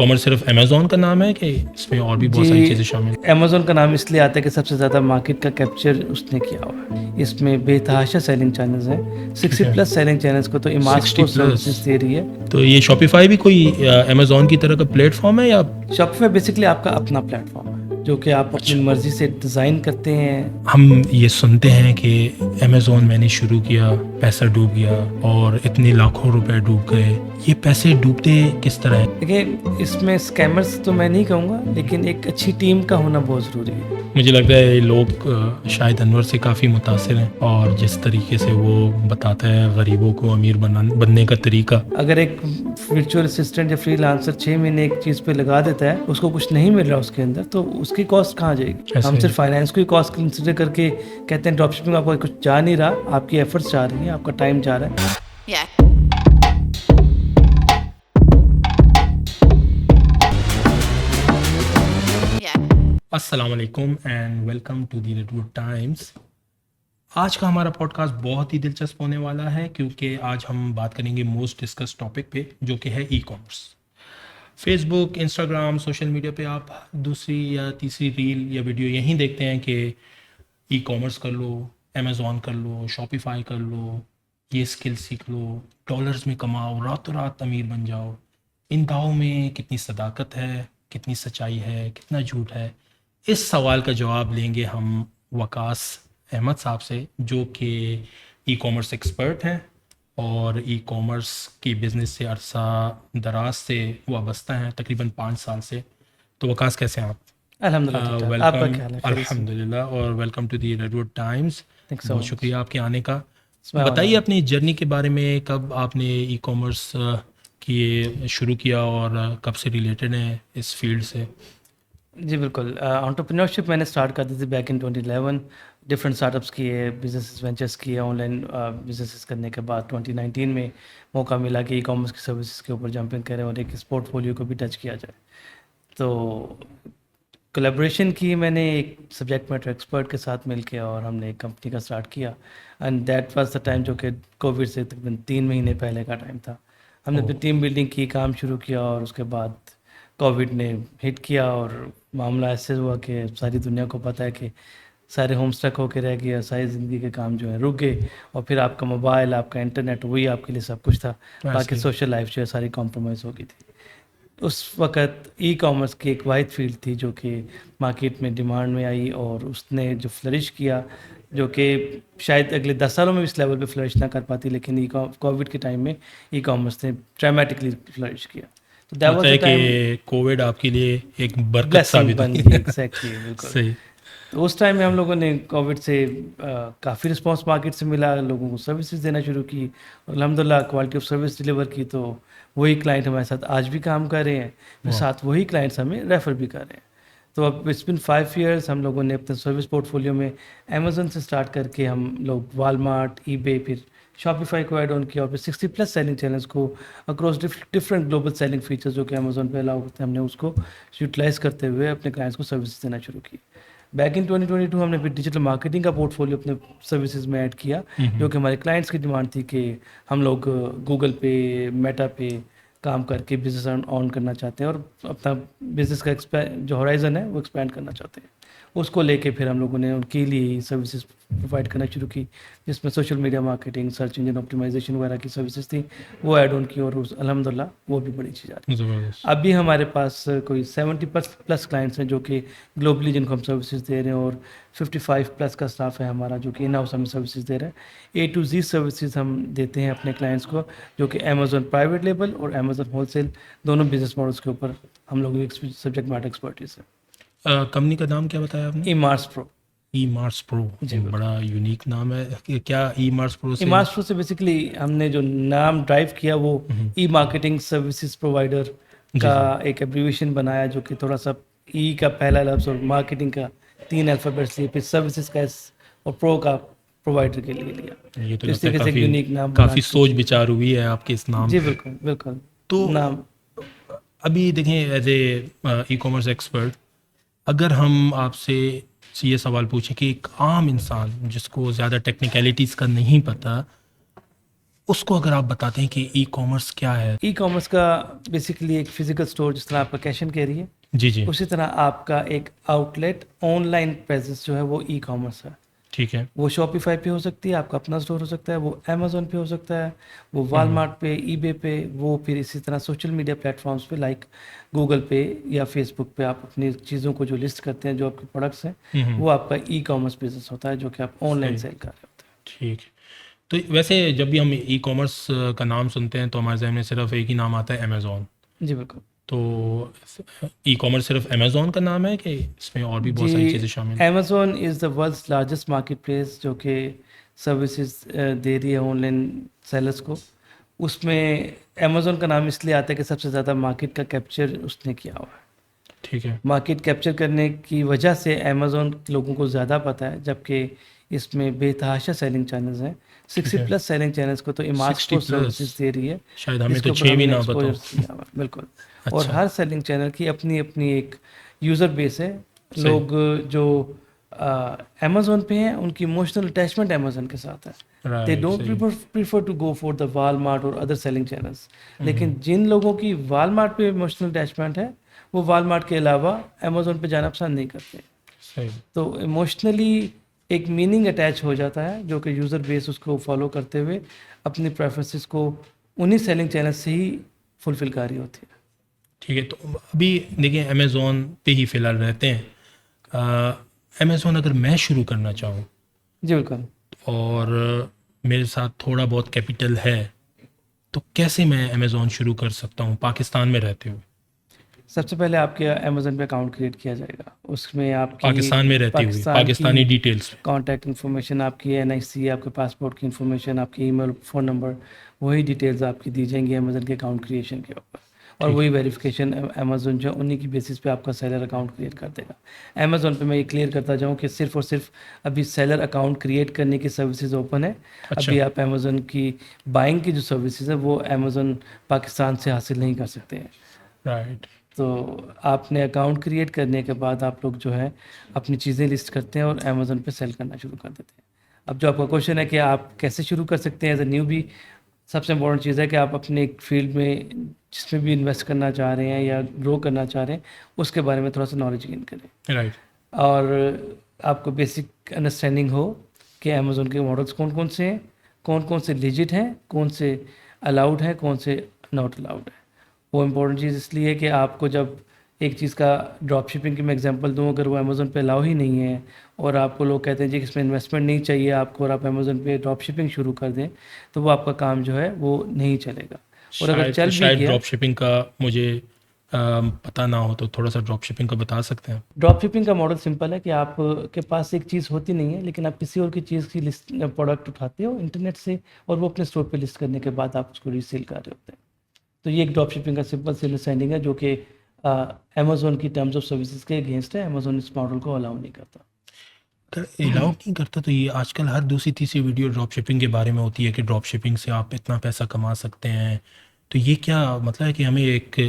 Commerce सिर्फ Amazon का नाम है कि इसमें और भी बहुत सारी चीज़ें शामिल हैं? अमेज़न का नाम इसलिए आता है कि सबसे ज़्यादा मार्केट का कैप्चर उसने किया हुआ है। इसमें बेतहाशा सेलिंग चैनल्स हैं, 60 प्लस सेलिंग चैनल्स को तो इमार्स 60 को प्लस सर्विसेज दे रही है। तो ये शॉपिफाई भी कोई अमेज़न की तरह का प्लेटफॉर्म है या? शॉपिफाई बेसिकली आपका अपना प्लेटफॉर्म है जो कि आप अपनी मर्जी से डिज़ाइन करते हैं। हम ये सुनते हैं कि अमेज़न मैंने शुरू किया, पैसा डूब गया और इतने लाखों रुपए डूब गए। ये पैसे डूबते किस तरह हैं? देखिए, इसमें स्कैमर्स तो मैं नहीं कहूँगा, लेकिन एक अच्छी टीम का होना बहुत ज़रूरी है। मुझे लगता है ये लोग शायद अनवर से काफ़ी मुतासिर हैं और जिस तरीके से वो बताता है गरीबों को अमीर बनने का तरीका। अगर एक वर्चुअल असिस्टेंट या फ्रीलांसर 6 महीने एक चीज़ पे लगा देता है, उसको कुछ नहीं मिल रहा उसके अंदर, तो उसकी कॉस्ट कहाँ जाएगी? ऐसे हम ही। सिर्फ फाइनेंस को ही कॉस्ट कंसिडर करके कहते हैं ड्रॉपशिपिंग आपको कुछ जा नहीं रहा, आपकी एफर्ट्स जा रही हैं, आपका टाइम जा रहा है। Yeah. Yeah. अस्सलाम वालेकुम and welcome to the Redwood Times. आज का हमारा पॉडकास्ट बहुत ही दिलचस्प होने वाला है क्योंकि आज हम बात करेंगे मोस्ट डिस्कस टॉपिक पे जो कि है e commerce. Facebook, Instagram, social media पे आप दूसरी या तीसरी रील या वीडियो यहीं देखते हैं कि ई कॉमर्स कर लो, अमेज़ॉन कर लो, शॉपिफाई कर लो, ये स्किल सीख लो, डॉलर्स में कमाओ, रातों रात अमीर बन जाओ। इन दावों में कितनी सदाकत है, कितनी सच्चाई है, कितना झूठ है? इस सवाल का जवाब लेंगे हम वकास अहमद साहब से जो कि ई कॉमर्स एक्सपर्ट हैं और ई कॉमर्स की बिज़नेस से अरसा दराज से वाबस्ता हैं, तकरीबन 5 साल से। तो वकास, कैसे हैं आप? अल्हम्दुलिल्लाह ठीक ठाक। आपका वेलकम। क्या हाल है? खैरियत से? अल्हम्दुलिल्लाह और welcome to the Redwood Times. Thanks so बहुत much. शुक्रिया आपके आने का। my बताइए honor. अपनी जर्नी के बारे में, कब आपने ई कॉमर्स की शुरू किया और कब से रिलेटेड हैं इस फील्ड से? जी बिल्कुल, एंटरप्रेन्योरशिप मैंने स्टार्ट कर दी थी बैक इन 2011। डिफरेंट स्टार्टअप्स किए, बिजनेस वेंचर्स किए, ऑनलाइन बिजनेसेस करने के बाद 2019 में मौका मिला कि ई कॉमर्स की सर्विसेज के ऊपर जंपिंग करें और एक इस पोर्टफोलियो को भी टच किया जाए। तो कोलैबोरेशन की मैंने एक सब्जेक्ट मैटर एक्सपर्ट के साथ मिलके और हमने एक कंपनी का स्टार्ट किया and that was the time जो कि कोविड से तकरीबन 3 महीने पहले का टाइम था। हमने अपनी टीम बिल्डिंग की, काम शुरू किया और उसके बाद कोविड ने हिट किया और मामला ऐसे हुआ कि सारी दुनिया को पता है कि सारे होम स्टक होके रह गए और सारी ज़िंदगी के काम जो है रुक गए और फिर आपका मोबाइल, आपका इंटरनेट, वही आपके लिए सब कुछ था। बाकी सोशल लाइफ जो है सारी कॉम्प्रोमाइज़ हो गई थी। उस वक़्त ई कॉमर्स की एक वाहिद फील्ड थी जो कि मार्केट में डिमांड में आई और उसने जो फ्लरिश किया, जो कि शायद अगले 10 सालों में भी इस लेवल पे फ्लरिश ना कर पाती, लेकिन कोविड के टाइम में ई कॉमर्स ने ड्रामेटिकली फ्लरिश किया। तो दैट वाज लगता है द टाइम कि कोविड आपके लिए एक बरकत ब्लेसिंग साबित बन हुई। गई। एग्जैक्टली, बिल्कुल। सही। तो उस टाइम में हम लोगों ने कोविड से काफ़ी रिस्पांस मार्केट से मिला, लोगों को सर्विसेज देना शुरू की और अल्हम्दुलिल्लाह क्वालिटी ऑफ सर्विस डिलीवर की। तो वही क्लाइंट हमारे साथ आज भी काम कर रहे हैं, फिर वाह। साथ वही क्लाइंट्स हमें रेफ़र भी कर रहे हैं। तो अब इट्स बिन 5 इयर्स हम लोगों ने अपने सर्विस पोर्टफोलियो में अमेज़न से स्टार्ट करके हम लोग वॉलमार्ट, ईबे, फिर शॉपिफाई को ऐड ऑन किया और फिर 60 प्लस सेलिंग चैनल्स को across different global selling features जो कि अमेज़न पे अलाउ करते हैं, हमने उसको यूटिलाइज़ करते हुए अपने क्लाइंट्स को सर्विसेज देना शुरू की। बैक इन 2022 हमने फिर डिजिटल मार्केटिंग का पोर्टफोलियो अपने सर्विसेज में ऐड किया, जो कि हमारे क्लाइंट्स की डिमांड थी कि हम लोग गूगल पे, मेटा पे काम करके बिजनेस ऑन करना चाहते हैं और अपना बिजनेस का जो होराइजन है वो एक्सपैंड करना चाहते हैं। उसको लेके फिर हम लोगों ने उनके लिए सर्विसेज प्रोवाइड करना शुरू की, जिसमें social media marketing, search engine optimisation वगैरह की सर्विसेज थी, वो ऐड ऑन की और अल्हम्दुलिल्लाह वो भी बड़ी चीज़ आ रही है। ज़बरदस्त। अभी हमारे पास कोई 70 प्लस क्लाइंट्स हैं जो कि ग्लोबली जिनको हम सर्विसेज दे रहे हैं और 55 प्लस का स्टाफ है हमारा जो कि इन हाउस हमें सर्विसेज दे रहा है। A to Z सर्विसेज हम देते हैं अपने क्लाइंट्स को, जो कि अमेज़न प्राइवेट लेबल और अमेज़न होलसेल दोनों बिजनेस मॉडल्स के ऊपर हम लोगों की सब्जेक्ट मैटर एक्सपर्टीज है। कंपनी का नाम क्या बताया आपने? इमार्स प्रो। ई मार्स प्रो। बड़ा यूनिक नाम है। क्या ई मार्स प्रो से? इमार्स प्रो से बेसिकली हमने जो नाम ड्राइव किया वो ई मार्केटिंग सर्विसेज प्रोवाइडर का एक एब्रीविएशन बनाया, जो कि थोड़ा सा ई का पहला लफ्ज़ और मार्केटिंग का 3 अल्फ़ाबेट्स लिए, फिर सर्विसेज का S और प्रो का प्रोवाइडर के लिए लिया। ये तो इस लगता है तरीके से एक यूनिक नाम काफ़ी बना के- सोच विचार हुई है आपके इस नाम जी पे। बिल्कुल बिल्कुल। तो नाम अभी देखें, as a e commerce expert, अगर हम आपसे ये सवाल पूछें कि एक आम इंसान जिसको ज़्यादा टेक्निकलिटीज़ का नहीं पता, उसको अगर आप बताते हैं कि ई कॉमर्स क्या है। ई कॉमर्स का बेसिकली एक फिजिकल स्टोर, जिस तरह आपका कैश एंड कैरी है, जी जी। उसी तरह आपका एक आउटलेट ऑनलाइन प्रेजेंस जो है वो ई कॉमर्स है। ठीक है। वो शॉपिफाई पे हो सकती है, आपका अपना स्टोर हो सकता है, वो अमेजोन पे हो सकता है, वो वॉलमार्ट पे, ईबे पे, वो फिर इसी तरह सोशल मीडिया प्लेटफॉर्म्स पे लाइक गूगल पे या फेसबुक पे आप अपनी चीज़ों को जो लिस्ट करते हैं, जो आपके प्रोडक्ट्स हैं, हम्म। वो आपका ई कॉमर्स बिजनेस होता है, जो कि आप ऑनलाइन सही। सेल कर रहे होते ठीक है। तो वैसे जब भी हम ई कॉमर्स का नाम सुनते हैं तो हमारे जहन में सिर्फ एक ही नाम आता है, अमेज़ॉन। हैं। जी बिल्कुल। तो ई कॉमर्स सिर्फ अमेज़ॉन का नाम है कि इसमें और भी बहुत जी, सारी चीज़ें शामिल हैं? Amazon is the world's largest market place, जो कि सर्विसेज दे रही है ऑनलाइन सेलर्स को। उसमें अमेजोन का नाम इसलिए आता है कि सबसे ज़्यादा मार्केट का कैप्चर उसने किया हुआ है। ठीक है। मार्केट कैप्चर करने की वजह से अमेज़न लोगों को ज़्यादा पता है, जबकि इसमें बेतहाशा सेलिंग चैनल्स हैं। ठीक 60 है। प्लस सेलिंग चैनल्स को तो इमार्स 60 को प्लस। सर्विसेज दे रही है, शायद हमें जिसके तो ऊपर 6 भी हमने ना एक्सपोजर बताओ। किया हुआ है। बिल्कुल। और अच्छा। हर सेलिंग चैनल की अपनी अपनी एक यूज़र बेस है। सही। लोग जो अमेज़न पे हैं, उनकी इमोशनल अटैचमेंट अमेज़न के साथ है। They right. डोंट सही। Prefer to go for the Walmart और अदर सेलिंग चैनल्स। लेकिन हम्म। जिन लोगों की वॉलमार्ट पे इमोशनल अटैचमेंट है, वो वॉलमार्ट के अलावा अमेज़न पे जाना पसंद नहीं करते। सही। तो इमोशनली एक मीनिंग अटैच हो जाता है, जो कि यूज़र बेस उसको फॉलो करते हुए अपनी प्रेफरेंसेस को उन्हीं सेलिंग चैनल से ही फुलफिल कर रही होती है। ठीक है। तो अभी देखिए अमेज़ॉन पे ही फ़िलहाल रहते हैं। अमेज़ॉन अगर मैं शुरू करना चाहूँ जी बिल्कुल। और मेरे साथ थोड़ा बहुत कैपिटल है, तो कैसे मैं अमेज़ॉन शुरू कर सकता हूँ पाकिस्तान में रहते हुए? सबसे पहले आपके अमेज़न पे अकाउंट क्रिएट किया जाएगा। उसमें आपकी पाकिस्तान में रहते हुए पाकिस्तान की पाकिस्तानी डिटेल्स। कॉन्टैक्ट इन्फॉर्मेशन, आपकी एनआईसी, आपके पासपोर्ट की इन्फॉर्मेशन, आपकी ईमेल, फ़ोन नंबर, वही डिटेल्स आपकी दी जाएंगी अमेज़न के अकाउंट क्रिएशन के ऊपर। और ठीक वही है। वेरिफिकेशन अमेज़न जो है, उन्हीं की बेसिस पे आपका सेलर अकाउंट क्रिएट कर देगा। अमेज़न पे मैं ये क्लियर करता जाऊँ कि सिर्फ़ और सिर्फ अभी सेलर अकाउंट क्रिएट करने की सर्विसेज ओपन है। अच्छा। अभी आप अमेज़न की बाइंग की जो सर्विसेज है, वो अमेज़न पाकिस्तान से हासिल नहीं कर सकते हैं। राइट। तो आपने अकाउंट क्रिएट करने के बाद आप लोग जो है अपनी चीज़ें लिस्ट करते हैं और अमेज़न पे सेल करना शुरू कर देते हैं। अब जो आपका क्वेश्चन है कि आप कैसे शुरू कर सकते हैं एज अ न्यू भी, सबसे इम्पोर्टेंट चीज़ है कि आप अपने एक फील्ड में जिसमें भी इन्वेस्ट करना चाह रहे हैं या ग्रो करना चाह रहे हैं, उसके बारे में थोड़ा सा नॉलेज गेन करें। राइट। और आपको बेसिक अंडरस्टैंडिंग हो कि अमेज़न के मॉडल्स कौन कौन से हैं, कौन कौन से लिजिट हैं, कौन से अलाउड हैं, कौन से नॉट अलाउड है। वो इम्पोर्टेंट चीज़ इसलिए है कि आपको जब एक चीज़ का ड्रॉप शिपिंग की मैं एग्जांपल दूं, अगर वो अमेज़न पे अलाउ ही नहीं है और आपको लोग कहते हैं जी इसमें इन्वेस्टमेंट नहीं चाहिए आपको और आप अमेज़न पे ड्रॉप शिपिंग शुरू कर दें, तो वो आपका काम जो है वो नहीं चलेगा। और अगर चल भी शायद गया, ड्रॉप शिपिंग का मुझे पता ना हो, तो थोड़ा सा ड्रॉप शिपिंग का बता सकते हैं? ड्रॉप शिपिंग का मॉडल सिंपल है कि आप के पास एक चीज़ होती नहीं है, लेकिन आप किसी और की चीज़ की लिस्ट प्रोडक्ट उठाते हो इंटरनेट से और वो अपने स्टोर पे लिस्ट करने के बाद आप उसको रीसेल कर रहे होते हैं। तो ये एक ड्रॉप शिपिंग का सिंपल सी अंडरस्टैंडिंग है, जो कि अमेज़न की टर्म्स ऑफ सर्विसेज के अगेंस्ट है। अमेज़न इस मॉडल को अलाउ नहीं करता। अगर अलाउ नहीं करता तो ये आजकल हर दूसरी तीसरी वीडियो ड्रॉप शिपिंग के बारे में होती है कि ड्रॉप शिपिंग से आप इतना पैसा कमा सकते हैं। तो ये क्या मतलब है कि हमें एक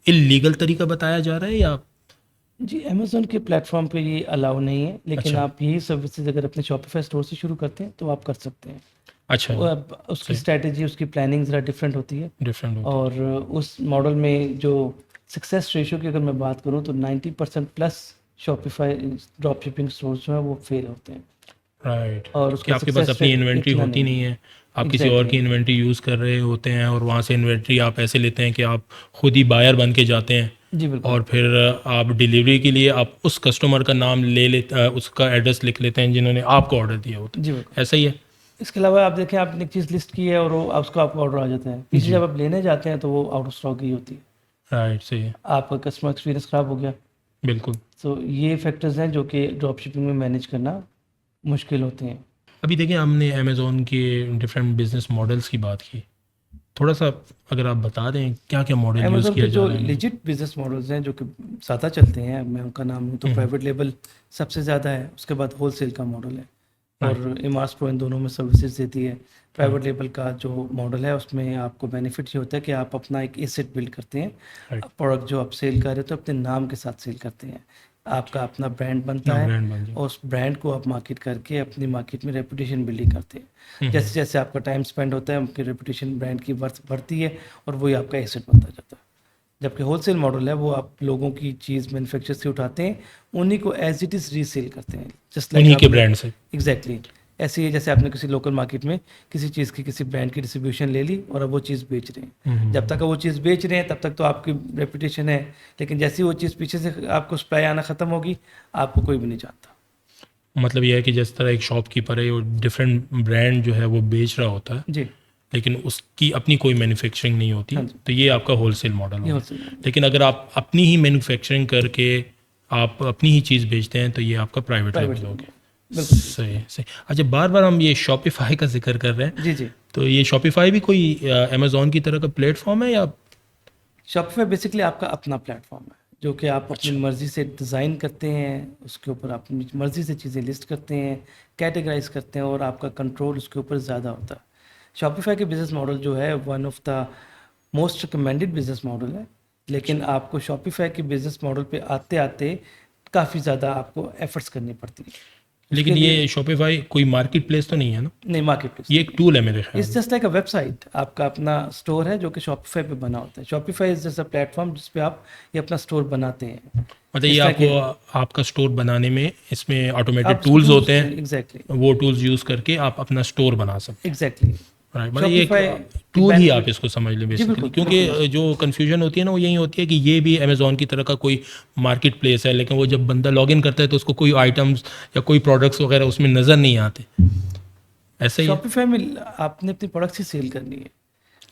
इलीगल तरीका बताया जा रहा है या? जी, अमेज़न के प्लेटफॉर्म पे ये अलाउ नहीं है, लेकिन अच्छा। आप यही सर्विसेज अगर अपने शॉपिफाई स्टोर से शुरू करते हैं तो आप कर सकते हैं। अच्छा वो जी। अब उसकी सही। स्ट्रैटेजी, उसकी प्लानिंग ज़रा डिफरेंट होती है। डिफरेंट होती और उस मॉडल में जो सक्सेस रेशियो की अगर मैं बात करूं, तो 90% plus Shopify drop shipping stores जो है वो फेल होते हैं। है। राइट। और कि उसका आपके पास सक्सेस अपनी रेट इन्वेंट्री इतना होती नहीं नहीं है। है, आप किसी और की एग्जैक्टली। इन्वेंट्री यूज़ कर रहे होते हैं और वहाँ से इन्वेंट्री आप ऐसे लेते हैं कि आप खुद ही बायर बन के जाते हैं जी बिल्कुल। और फिर आप डिलीवरी के लिए आप उस कस्टमर का नाम ले लेते, उसका एड्रेस लिख लेते हैं जिन्होंने आपको ऑर्डर दिया होता जी है। बिल्कुल। ऐसा ही है? इसके अलावा आप देखें, आपने एक चीज़ लिस्ट की है और वो उसका आपको ऑर्डर आ जाता है, पीछे जी। जब आप लेने जाते हैं तो वो आउट ऑफ स्टॉक ही होती है। राइट। सही है। आपका कस्टमर एक्सपीरियंस ख़राब हो गया। बिल्कुल। तो ये फैक्टर्स हैं जो कि ड्रॉप शिपिंग में मैनेज करना मुश्किल होते हैं। अभी देखिए हमने अमेज़ॉन के डिफरेंट बिजनेस मॉडल्स की बात की, थोड़ा सा अगर आप बता दें क्या क्या मॉडल यूज़ अमेज़न किया के जा जो रहा है? लिजिट बिजनेस मॉडल्स हैं, जो कि ज़्यादा चलते हैं, मैं उनका नाम लूँ तो प्राइवेट लेबल सबसे ज़्यादा है, उसके बाद होलसेल का मॉडल है और इमार्स प्रो इन दोनों में सर्विसेज देती है। प्राइवेट लेबल का जो मॉडल है उसमें आपको बेनिफिट ये होता है कि आप अपना एक एसेट बिल्ड करते हैं। राइट। प्रोडक्ट जो आप सेल कर रहे हो तो अपने नाम के साथ सेल करते हैं। आपका अपना ब्रांड बनता है ब्रांड बन जाए। और उस ब्रांड को आप मार्केट करके अपनी मार्केट में रेपुटेशन बिल्डिंग करते हैं। जैसे जैसे आपका टाइम स्पेंड होता है आपकी रेपुटेशन ब्रांड की वर्थ बढ़ती है और वही आपका एसेट बनता जाता है। जबकि होलसेल मॉडल है वो आप लोगों की चीज़ मैन्युफैक्चर से उठाते हैं, उन्हीं को एज इट इज़ रीसेल करते हैं, जस्ट उन्हीं के ब्रांड से। एग्जैक्टली ऐसे ही जैसे आपने किसी लोकल मार्केट में किसी चीज़ की किसी ब्रांड की डिस्ट्रीब्यूशन ले ली और अब वो चीज़ बेच रहे हैं। जब तक वो चीज़ बेच रहे हैं तब तक तो आपकी रेपुटेशन है, लेकिन जैसे ही वो चीज़ पीछे से आपको सप्लाई आना ख़त्म होगी आपको कोई भी नहीं जानता। मतलब ये है कि जिस तरह एक शॉपकीपर है वो डिफरेंट ब्रांड जो है वो बेच रहा होता है, जी, लेकिन उसकी अपनी कोई मैन्युफैक्चरिंग नहीं होती, हाँ जी। तो ये आपका होलसेल मॉडल ये होगा। wholesale लेकिन अगर आप अपनी ही मैन्युफैक्चरिंग करके आप अपनी ही चीज़ बेचते हैं तो ये आपका प्राइवेट प्राइवेट लेवल हो गया। बिल्कुल सही सही। अच्छा, बार बार हम ये शॉपिफाई का जिक्र कर रहे हैं, जी जी। तो ये शॉपिफाई भी कोई अमेजोन की तरह का प्लेटफॉर्म है या? शॉपिफाई बेसिकली आपका अपना प्लेटफॉर्म है जो कि आप अपनी मर्ज़ी से डिज़ाइन करते हैं, उसके ऊपर अपनी मर्ज़ी से चीज़ें लिस्ट करते हैं, कैटेगराइज करते हैं और आपका कंट्रोल उसके ऊपर ज़्यादा होता है। शॉपिफाई के बिज़नेस मॉडल जो है one of the most recommended business model है, लेकिन आपको शॉपिफाई के बिज़नेस मॉडल पे आते आते काफ़ी ज़्यादा आपको एफर्ट्स करनी पड़ती है। लेकिन ये शॉपिफाई कोई मार्केट प्लेस तो नहीं है ना? नहीं, मार्केट प्लेस ये एक टूल है मेरे ख्याल it's just like a website. आपका अपना स्टोर है जो कि शॉपिफाई पे बना होता है। Shopify is just a platform जिस पे आप ये अपना स्टोर बनाते हैं। मतलब ये इस तरह आपको आपका स्टोर बनाने में इसमें ऑटोमेटेड आप टूल्स होते हैं, एग्जैक्टली वो टूल्स यूज़ करके आप अपना स्टोर बना सकते एग्जैक्टली हैं। राइट, मतलब ये Shopify एक टूल ही आप इसको समझ लें बेसिकली, बिल्कुल, क्योंकि जो कन्फ्यूजन होती है ना वो यही होती है कि ये भी अमेजोन की तरह का कोई मार्केट प्लेस है, लेकिन वो जब बंदा लॉग इन करता है तो उसको कोई आइटम्स या कोई प्रोडक्ट्स वगैरह उसमें नज़र नहीं आते। ऐसा ही है। शॉपिफाई में आपने अपनी प्रोडक्ट्स ही सेल करनी है।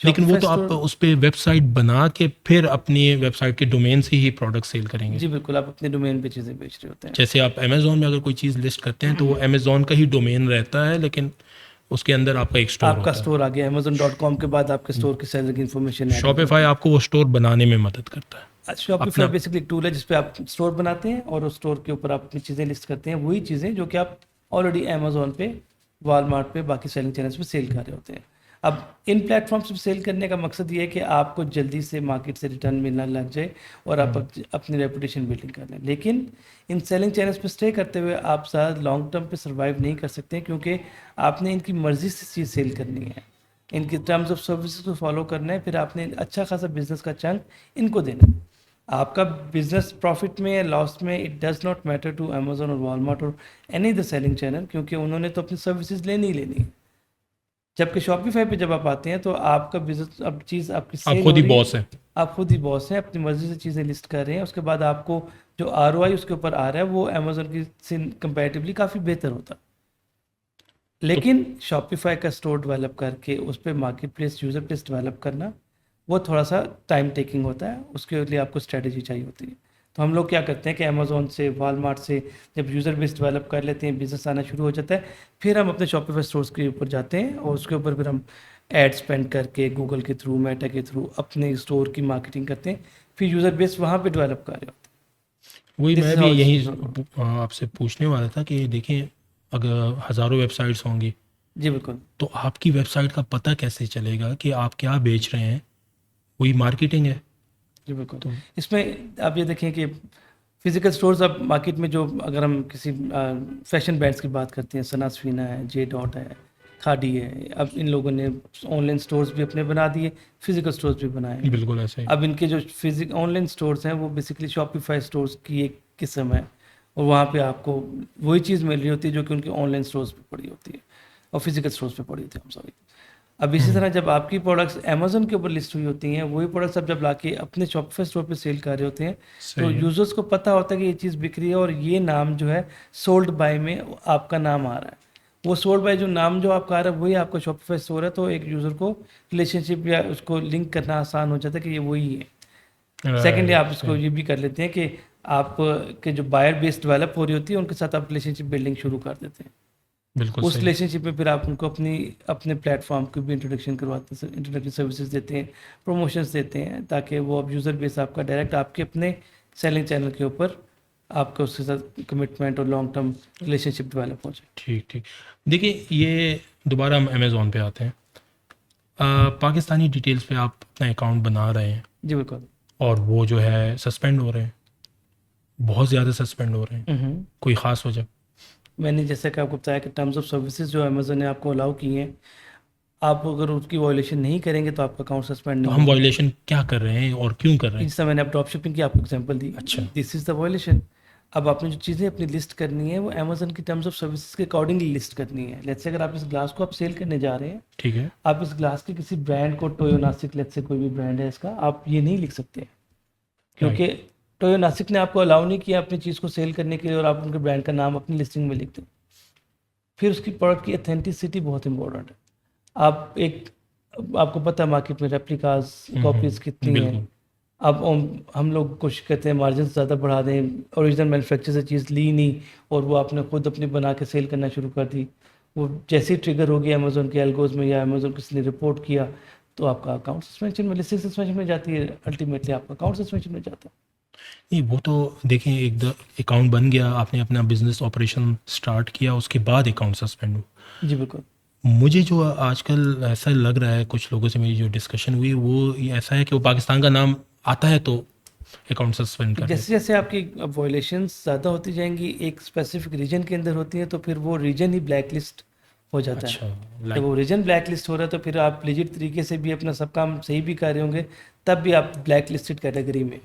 लेकिन वो Shopify तो आप store- उस पर वेबसाइट बना के फिर अपनी वेबसाइट के डोमेन से ही प्रोडक्ट सेल करेंगे। जी बिल्कुल, आप अपने डोमेन पे चीज़ें बेच रहे होते हैं। जैसे आप अमेजोन में अगर कोई चीज़ लिस्ट करते हैं तो वो अमेजोन का ही डोमेन रहता है, लेकिन उसके अंदर आपका एक स्टोर आपका होता है। स्टोर आ गया amazon.com के बाद आपके स्टोर की सेलर की इन्फॉर्मेशन है। शॉपिफाई आपको वो स्टोर बनाने में मदद करता है। शॉपिफाई बेसिकली एक टूल है जिसपे आप स्टोर बनाते हैं और उस स्टोर के ऊपर आप अपनी चीज़ें लिस्ट करते हैं, वही चीज़ें जो कि आप ऑलरेडी अमेजोन पे, वॉलमार्ट पे, बाकी सेलिंग चैनल्स पे सेल कर रहे होते हैं। अब इन प्लेटफॉर्म्स पे सेल करने का मकसद ये है कि आपको जल्दी से मार्केट से रिटर्न मिलना लग जाए और आप अपनी रेपुटेशन बिल्डिंग कर लें। लेकिन इन सेलिंग चैनल्स पे स्टे करते हुए आप ज़्यादा लॉन्ग टर्म पे सर्वाइव नहीं कर सकते, क्योंकि आपने इनकी मर्ज़ी से चीज़ सेल करनी है, इनकी टर्म्स ऑफ सर्विसेज को फॉलो करना है, फिर आपने अच्छा खासा बिजनेस का चंक इनको देना है। आपका बिजनेस प्रॉफिट में या लॉस में it does not matter to Amazon और वॉलमार्ट और एनी द सेलिंग चैनल, क्योंकि उन्होंने तो अपनी सर्विसेज लेनी ही लेनी है। जबकि शॉपिफाई पे जब आप आते हैं तो आपका बिजनेस अब चीज़ आपकी आप सेल खुद हो ही रही है, बॉस हैं। आप खुद ही बॉस हैं, अपनी मर्जी से चीज़ें लिस्ट कर रहे हैं, उसके बाद आपको जो ROI उसके ऊपर आ रहा है वो अमेजोन की से कंपैरेटिवली काफ़ी बेहतर होता है। लेकिन शॉपिफाई का स्टोर डेवलप करके उस पर market place, user place develop करना वो थोड़ा सा टाइम टेकिंग होता है, उसके लिए आपको स्ट्रेटजी चाहिए होती है। तो हम लोग क्या करते हैं कि अमेजोन से, वॉलमार्ट से जब यूज़र बेस डेवलप कर लेते हैं, बिजनेस आना शुरू हो जाता है, फिर हम अपने शॉपिफाई स्टोर्स के ऊपर जाते हैं और उसके ऊपर फिर हम एड स्पेंड करके गूगल के थ्रू, मेटा के थ्रू अपने स्टोर की मार्केटिंग करते हैं, फिर यूज़र बेस वहाँ पे डेवलप कर रहे होते हैं। वही This मैं is भी how it's यही done. आपसे पूछने वाला था कि देखें, अगर हज़ारों वेबसाइट्स होंगी जी बिल्कुल तो आपकी वेबसाइट का पता कैसे चलेगा कि आप क्या बेच रहे हैं? वही मार्केटिंग है। जी बिल्कुल। तो इसमें आप ये देखें कि फिजिकल स्टोर्स अब मार्केट में जो, अगर हम किसी फैशन ब्रांड्स की बात करते हैं, सना स्वीना है, जे डॉट है, खादी है, अब इन लोगों ने ऑनलाइन स्टोर्स भी अपने बना दिए, फिजिकल स्टोर्स भी बनाए हैं। बिल्कुल ऐसे ही। अब इनके जो ऑनलाइन स्टोर्स हैं वो बेसिकली शॉपिफाई स्टोर्स की एक किस्म है और वहाँ पे आपको वही चीज़ मिल रही होती है जो कि उनके ऑनलाइन स्टोर्स पे पड़ी होती है और फिजिकल स्टोर्स पे पड़ी होती है, सॉरी। अब इसी तरह जब आपकी प्रोडक्ट्स अमेजोन के ऊपर लिस्ट हुई होती हैं, वही प्रोडक्ट्स अब जब लाके अपने शॉपिफाई स्टोर पे सेल कर रहे होते हैं, तो सही है। यूजर्स को पता होता है कि ये चीज़ बिक रही है और ये नाम जो है सोल्ड बाय में आपका नाम आ रहा है। वो सोल्ड बाय जो नाम जो आपका आ रहा है वही आपका शॉपिफाई स्टोर है, तो एक यूज़र को रिलेशनशिप या उसको लिंक करना आसान हो जाता है कि ये वही है। सेकेंडली आप इसको ये भी कर लेते हैं कि आप के जो बायर बेस डेवलप हो रही होती है उनके साथ आप रिलेशनशिप बिल्डिंग शुरू कर देते हैं। बिल्कुल उस सही। रिलेशनशिप में फिर आप उनको अपने प्लेटफॉर्म की भी इंट्रोडक्शन करवाते हैं, इंट्रोडक्शन सर्विसेज देते हैं, प्रमोशंस देते हैं, ताकि वो अब यूज़र बेस आपका डायरेक्ट आपके अपने सेलिंग चैनल के ऊपर आपका उसके साथ कमिटमेंट और लॉन्ग टर्म रिलेशनशिप डेवलप हो जाए। ठीक ठीक। देखिए, ये दोबारा हम अमेज़ॉन पे आते हैं। पाकिस्तानी डिटेल्स पे आप अपना अकाउंट बना रहे हैं जी बिल्कुल। और वो जो है सस्पेंड हो रहे हैं, बहुत ज़्यादा सस्पेंड हो रहे हैं, कोई ख़ास वजह? मैंने जैसा कि आपको बताया कि टर्म्स ऑफ सर्विसेज जो अमेजोन ने आपको अलाउ की हैं, आप अगर उसकी वॉयलेशन नहीं करेंगे तो आपका अकाउंट सस्पेंड तो नहीं हम होगा। वायलेशन क्या कर रहे हैं और क्यों कर रहे हैं? जिस समय मैंने आप ड्रॉप शिपिंग की आपको एग्जांपल दी, अच्छा, दिस इज़ द वॉयलेशन। अब आपने जो चीज़ें अपनी लिस्ट करनी है वो अमेजोन की टर्म्स ऑफ सर्विसेज के अकॉर्डिंगली लिस्ट करनी है। लेट्स से अगर आप इस ग्लास को आप सेल करने जा रहे हैं, ठीक है। आप इस ग्लास के किसी ब्रांड को, टोयो नासिक लेट्स से कोई भी ब्रांड है इसका, आप ये नहीं लिख सकते राइट। क्योंकि टोयो नासिक ने आपको अलाउ नहीं किया अपनी चीज़ को सेल करने के लिए और आप उनके ब्रांड का नाम अपनी लिस्टिंग में लिख दें। फिर उसकी प्रोडक्ट की अथेंटिसिटी बहुत इंपॉर्टेंट है। आप एक, आपको पता है मार्केट में रेप्लिकाज कॉपीज कितनी हैं। बिल्कुल। अब हम लोग कोशिश करते हैं मार्जिन ज़्यादा बढ़ा दें, ओरिजिनल मैन्युफैक्चर से चीज़ ली नहीं और वो आपने खुद अपनी बना के सेल करना शुरू कर दी। वो जैसे ही ट्रिगर हो गया अमेजोन के एल्गोज में या अमेजोन किसी ने रिपोर्ट किया तो आपका अकाउंट सस्पेंशन में, लिस्टिंग सस्पेंशन में जाती है, अल्टीमेटली आपका अकाउंट सस्पेंशन में जाता है। नहीं, वो तो देखें, अकाउंट बन गया, आपने अपना बिजनेस ऑपरेशन स्टार्ट किया, उसके बाद अकाउंट सस्पेंड हो। जी बिल्कुल। मुझे जो आजकल ऐसा लग रहा है, कुछ लोगों से मेरी जो डिस्कशन हुई वो ये ऐसा है कि वो पाकिस्तान का नाम आता है तो अकाउंट सस्पेंड कर जैसे देते जैसे आपकी वॉयलेशंस ज़्यादा होती जाएंगी एक स्पेसिफिक रीजन के अंदर होती हैं तो फिर वो रीजन ही ब्लैक लिस्ट हो हैं। जाता है। अच्छा, जब लाइक वो रीजन ब्लैक लिस्ट हो रहा है तो फिर आप लेजिट तरीके से भी अपना सब काम सही भी कर रहे होंगे तब भी आप ब्लैक लिस्टेड कैटेगरी में।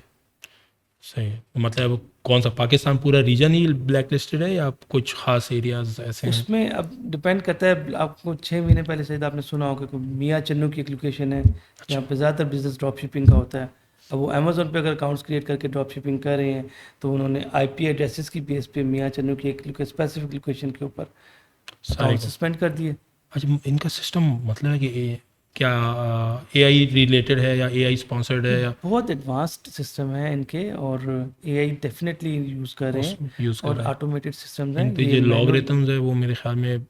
सही है। मतलब कौन सा, पाकिस्तान पूरा रीजन ही ब्लैक लिस्टेड है या कुछ खास एरियाज ऐसे हैं? उसमें अब डिपेंड करता है, आपको 6 महीने पहले शायद आपने सुना होगा कि मियाँ चन्नू की एक लोकेशन है जहाँ पे ज़्यादातर बिजनेस ड्रॉप शिपिंग का होता है। अब वो अमेजोन पे अगर अकाउंट्स क्रिएट करके ड्रॉप शिपिंग कर रहे हैं तो उन्होंने आईपी एड्रेसेस की बेस पे मियाँ चन्नू की एक स्पेसिफिक लोकेशन के ऊपर सारे अकाउंट को। सस्पेंड कर दिए। अच्छा, इनका सिस्टम मतलब है कि क्या एआई रिलेटेड है या एआई स्पॉन्सर्ड है या बहुत एडवांस्ड सिस्टम है इनके और एआई डेफिनेटली यूज़ कर रहे उस हैं यूज़ कर और रहे हैं? ऑटोमेटेड सिस्टम्स हैं, इन पे ये जो मैनुअल लॉगरिथम्स है वो मेरे ख्याल में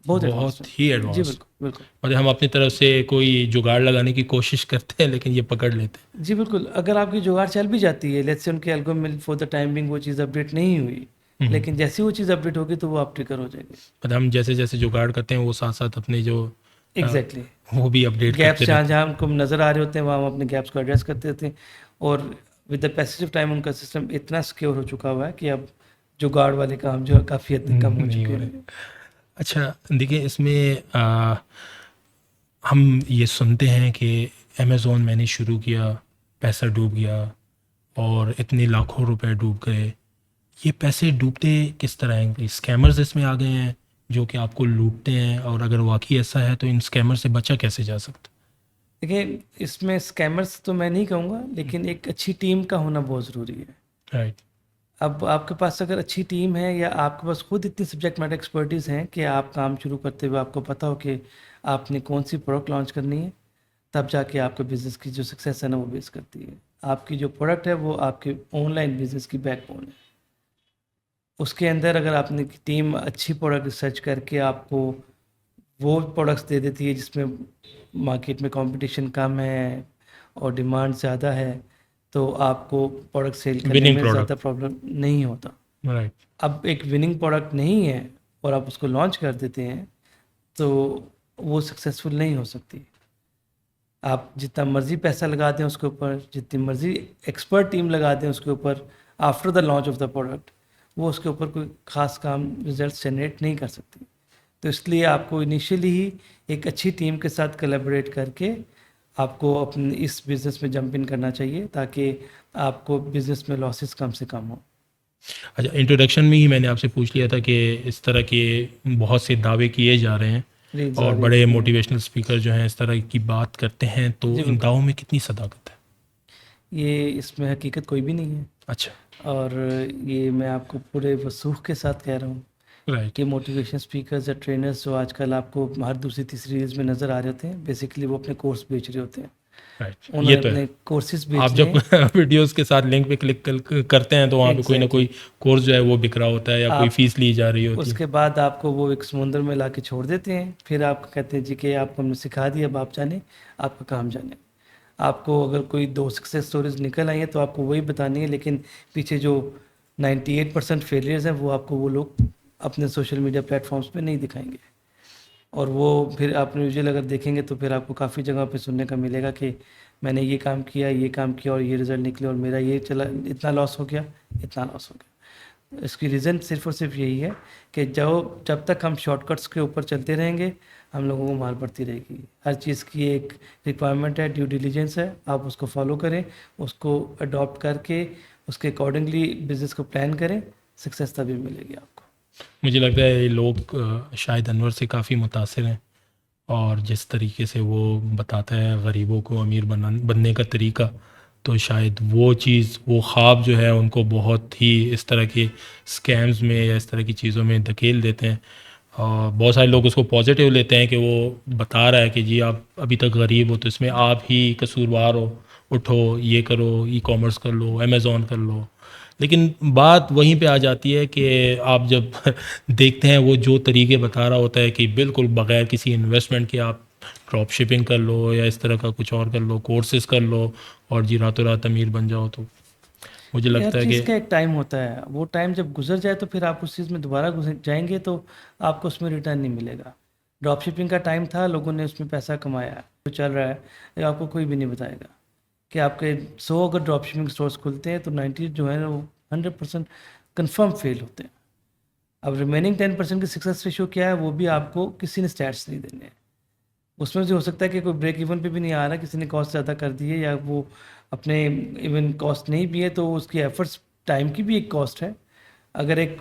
बहुत बहुत एडवांस्ड ही है। जी एडवांस। बिल्कुल बिल्कुल। मतलब हम अपनी तरफ से कोई जुगाड़ लगाने की कोशिश करते हैं लेकिन ये पकड़ लेते जी बिल्कुल, अगर आपकी जुगाड़ चल भी जाती है, लेट्स से उनके एल्गोरिथम में फॉर द टाइम बिंग वो चीज़ अपडेट नहीं हुई, हैं। लेकिन जैसे ही वो चीज़ अपडेट होगी तो वो आप ट्रिगर हो जाएगी। मतलब हम जैसे जैसे जुगाड़ करते हैं वो साथ साथ अपने जो अ, एग्जैक्टली वो भी अपडेट गैप्स करते जहाँ रहते जहाँ हमको नज़र आ रहे होते हैं वहाँ हम अपने गैप्स को एड्रेस करते रहते हैं और with the passage of time उनका सिस्टम इतना सिक्योर हो चुका हुआ है कि अब जुगाड़ वाले काम जो है काफ़ी हद तक कम हैं। हो नहीं चुके हो रहे। हैं। अच्छा, देखिए इसमें हम ये सुनते हैं कि अमेज़ोन मैंने शुरू किया, पैसा डूब गया और इतने लाखों रुपए डूब गए। ये पैसे डूबते किस तरह हैं? स्कैमर्स इसमें आ गए हैं जो कि आपको लूटते हैं, और अगर वाकई ऐसा है तो इन स्कैमर से बचा कैसे जा सकता? देखिए इसमें स्कैमर्स तो मैं नहीं कहूँगा लेकिन एक अच्छी टीम का होना बहुत ज़रूरी है। राइट। अब आपके पास अगर अच्छी टीम है या आपके पास खुद इतनी सब्जेक्ट मैटर एक्सपर्टीज़ हैं कि आप काम शुरू करते हुए आपको पता हो कि आपने कौन सी प्रोडक्ट लॉन्च करनी है, तब जाके आपके बिज़नेस की जो सक्सेस है ना वो बेस करती है। आपकी जो प्रोडक्ट है वो आपके ऑनलाइन बिज़नेस की बैकबोन है। उसके अंदर अगर आपने टीम अच्छी प्रोडक्ट रिसर्च करके आपको वो प्रोडक्ट्स दे देती है जिसमें मार्केट में कंपटीशन कम है और डिमांड ज़्यादा है, तो आपको प्रोडक्ट सेल करने विनिंग में प्रोडक्ट। ज़्यादा प्रॉब्लम नहीं होता। राइट। अब एक विनिंग प्रोडक्ट नहीं है और आप उसको लॉन्च कर देते हैं तो वो सक्सेसफुल नहीं हो सकती। आप जितना मर्ज़ी पैसा लगा दें उसके ऊपर, जितनी मर्ज़ी एक्सपर्ट टीम लगा दें उसके ऊपर, after the launch of the product वो उसके ऊपर कोई ख़ास काम रिजल्ट जनरेट नहीं कर सकती। तो इसलिए आपको इनिशियली ही एक अच्छी टीम के साथ कोलैबोरेट करके आपको अपने इस बिज़नेस में जंप इन करना चाहिए ताकि आपको बिज़नेस में लॉसेस कम से कम हो। अच्छा, इंट्रोडक्शन में ही मैंने आपसे पूछ लिया था कि इस तरह के बहुत से दावे किए जा रहे हैं प्लीज़ और आगे बड़े होती हैं। मोटिवेशनल स्पीकर जो हैं इस तरह की बात करते हैं, तो जी इन बिल्कुल। दावों में कितनी सदाकत है? ये इसमें हकीकत कोई भी नहीं है अच्छा। और ये मैं आपको पूरे वसूख के साथ कह रहा हूँ राइट। कि मोटिवेशन स्पीकर्स या ट्रेनर्स जो आजकल आपको हर दूसरी तीसरी रील्स में नज़र आ रहे होते हैं, बेसिकली वो अपने कोर्स बेच रहे होते हैं। राइट, ये उन्होंने तो है। अपने कोर्सेज आप बेचने जब वीडियोस के साथ लिंक पे क्लिक करते हैं तो वहाँ पे कोई ना एग्जैक्टली कोई कोर्स जो है वो बिक रहा होता है या कोई आप फीस ली जा रही होती है। उसके बाद आपको वो एक समुंदर में ला के छोड़ देते हैं, फिर आप कहते हैं जी कि आपको हमने सिखा दिया, अब आप जाने, आपका काम जाने। आपको अगर कोई 2 सक्सेस स्टोरीज निकल आई हैं तो आपको वही बतानी है, लेकिन पीछे जो 98% फेलियर्स हैं वो आपको वो लोग अपने सोशल मीडिया प्लेटफॉर्म्स पे नहीं दिखाएंगे। और वो फिर आप यूजुअल अगर देखेंगे तो फिर आपको काफ़ी जगह पे सुनने का मिलेगा कि मैंने ये काम किया और ये रिजल्ट निकले और मेरा ये चला, इतना लॉस हो गया, इतना लॉस हो गया। इसकी रीज़न सिर्फ और सिर्फ यही है कि जब तक हम शॉर्टकट्स के ऊपर चलते रहेंगे, हम लोगों को मार पड़ती रहेगी। हर चीज़ की एक रिक्वायरमेंट है, ड्यू डिलीजेंस है, आप उसको फॉलो करें, उसको अडॉप्ट करके उसके अकॉर्डिंगली बिजनेस को प्लान करें, सक्सेस तभी मिलेगी आपको। मुझे लगता है ये लोग शायद अनवर से काफ़ी मुतासिर हैं, और जिस तरीके से वो बताता है गरीबों को अमीर बनने का तरीका, तो शायद वो चीज़, वो ख्वाब जो है उनको बहुत ही इस तरह के स्कैम्स में या इस तरह की चीज़ों में धकेल देते हैं। और बहुत सारे लोग उसको पॉजिटिव लेते हैं कि वो बता रहा है कि जी आप अभी तक गरीब हो तो इसमें आप ही कसूरवार हो, उठो, ये करो, ई कॉमर्स कर लो, अमेज़ॉन कर लो। लेकिन बात वहीं पे आ जाती है कि आप जब देखते हैं वो जो तरीके बता रहा होता है कि बिल्कुल बग़ैर किसी इन्वेस्टमेंट के आप ड्रॉप शिपिंग कर लो या इस तरह का कुछ और कर लो, कोर्सेज़ कर लो और जी रातों रात अमीर बन जाओ, तो मुझे हर लगता है चीज़ कि का एक टाइम होता है, वो टाइम जब गुजर जाए तो फिर आप उस चीज़ में दोबारा घुस जाएंगे तो आपको उसमें रिटर्न नहीं मिलेगा। ड्रॉप शिपिंग का टाइम था, लोगों ने उसमें पैसा कमाया, जो चल रहा है ये आपको कोई भी नहीं बताएगा कि आपके 100 अगर ड्रॉप शिपिंग स्टोर्स खुलते हैं तो 90 जो है ना वो 100% कन्फर्म फेल होते हैं। अब रिमेनिंग 10% की सक्सेस रेशियो क्या है, वो भी आपको किसी ने स्टैट्स नहीं देने हैं। उसमें से हो सकता है कि कोई ब्रेक इवन पे भी नहीं आ रहा, किसी ने कॉस्ट ज़्यादा कर दी है या वो अपने इवन कॉस्ट नहीं भी है तो उसकी एफर्ट्स टाइम की भी एक कॉस्ट है। अगर एक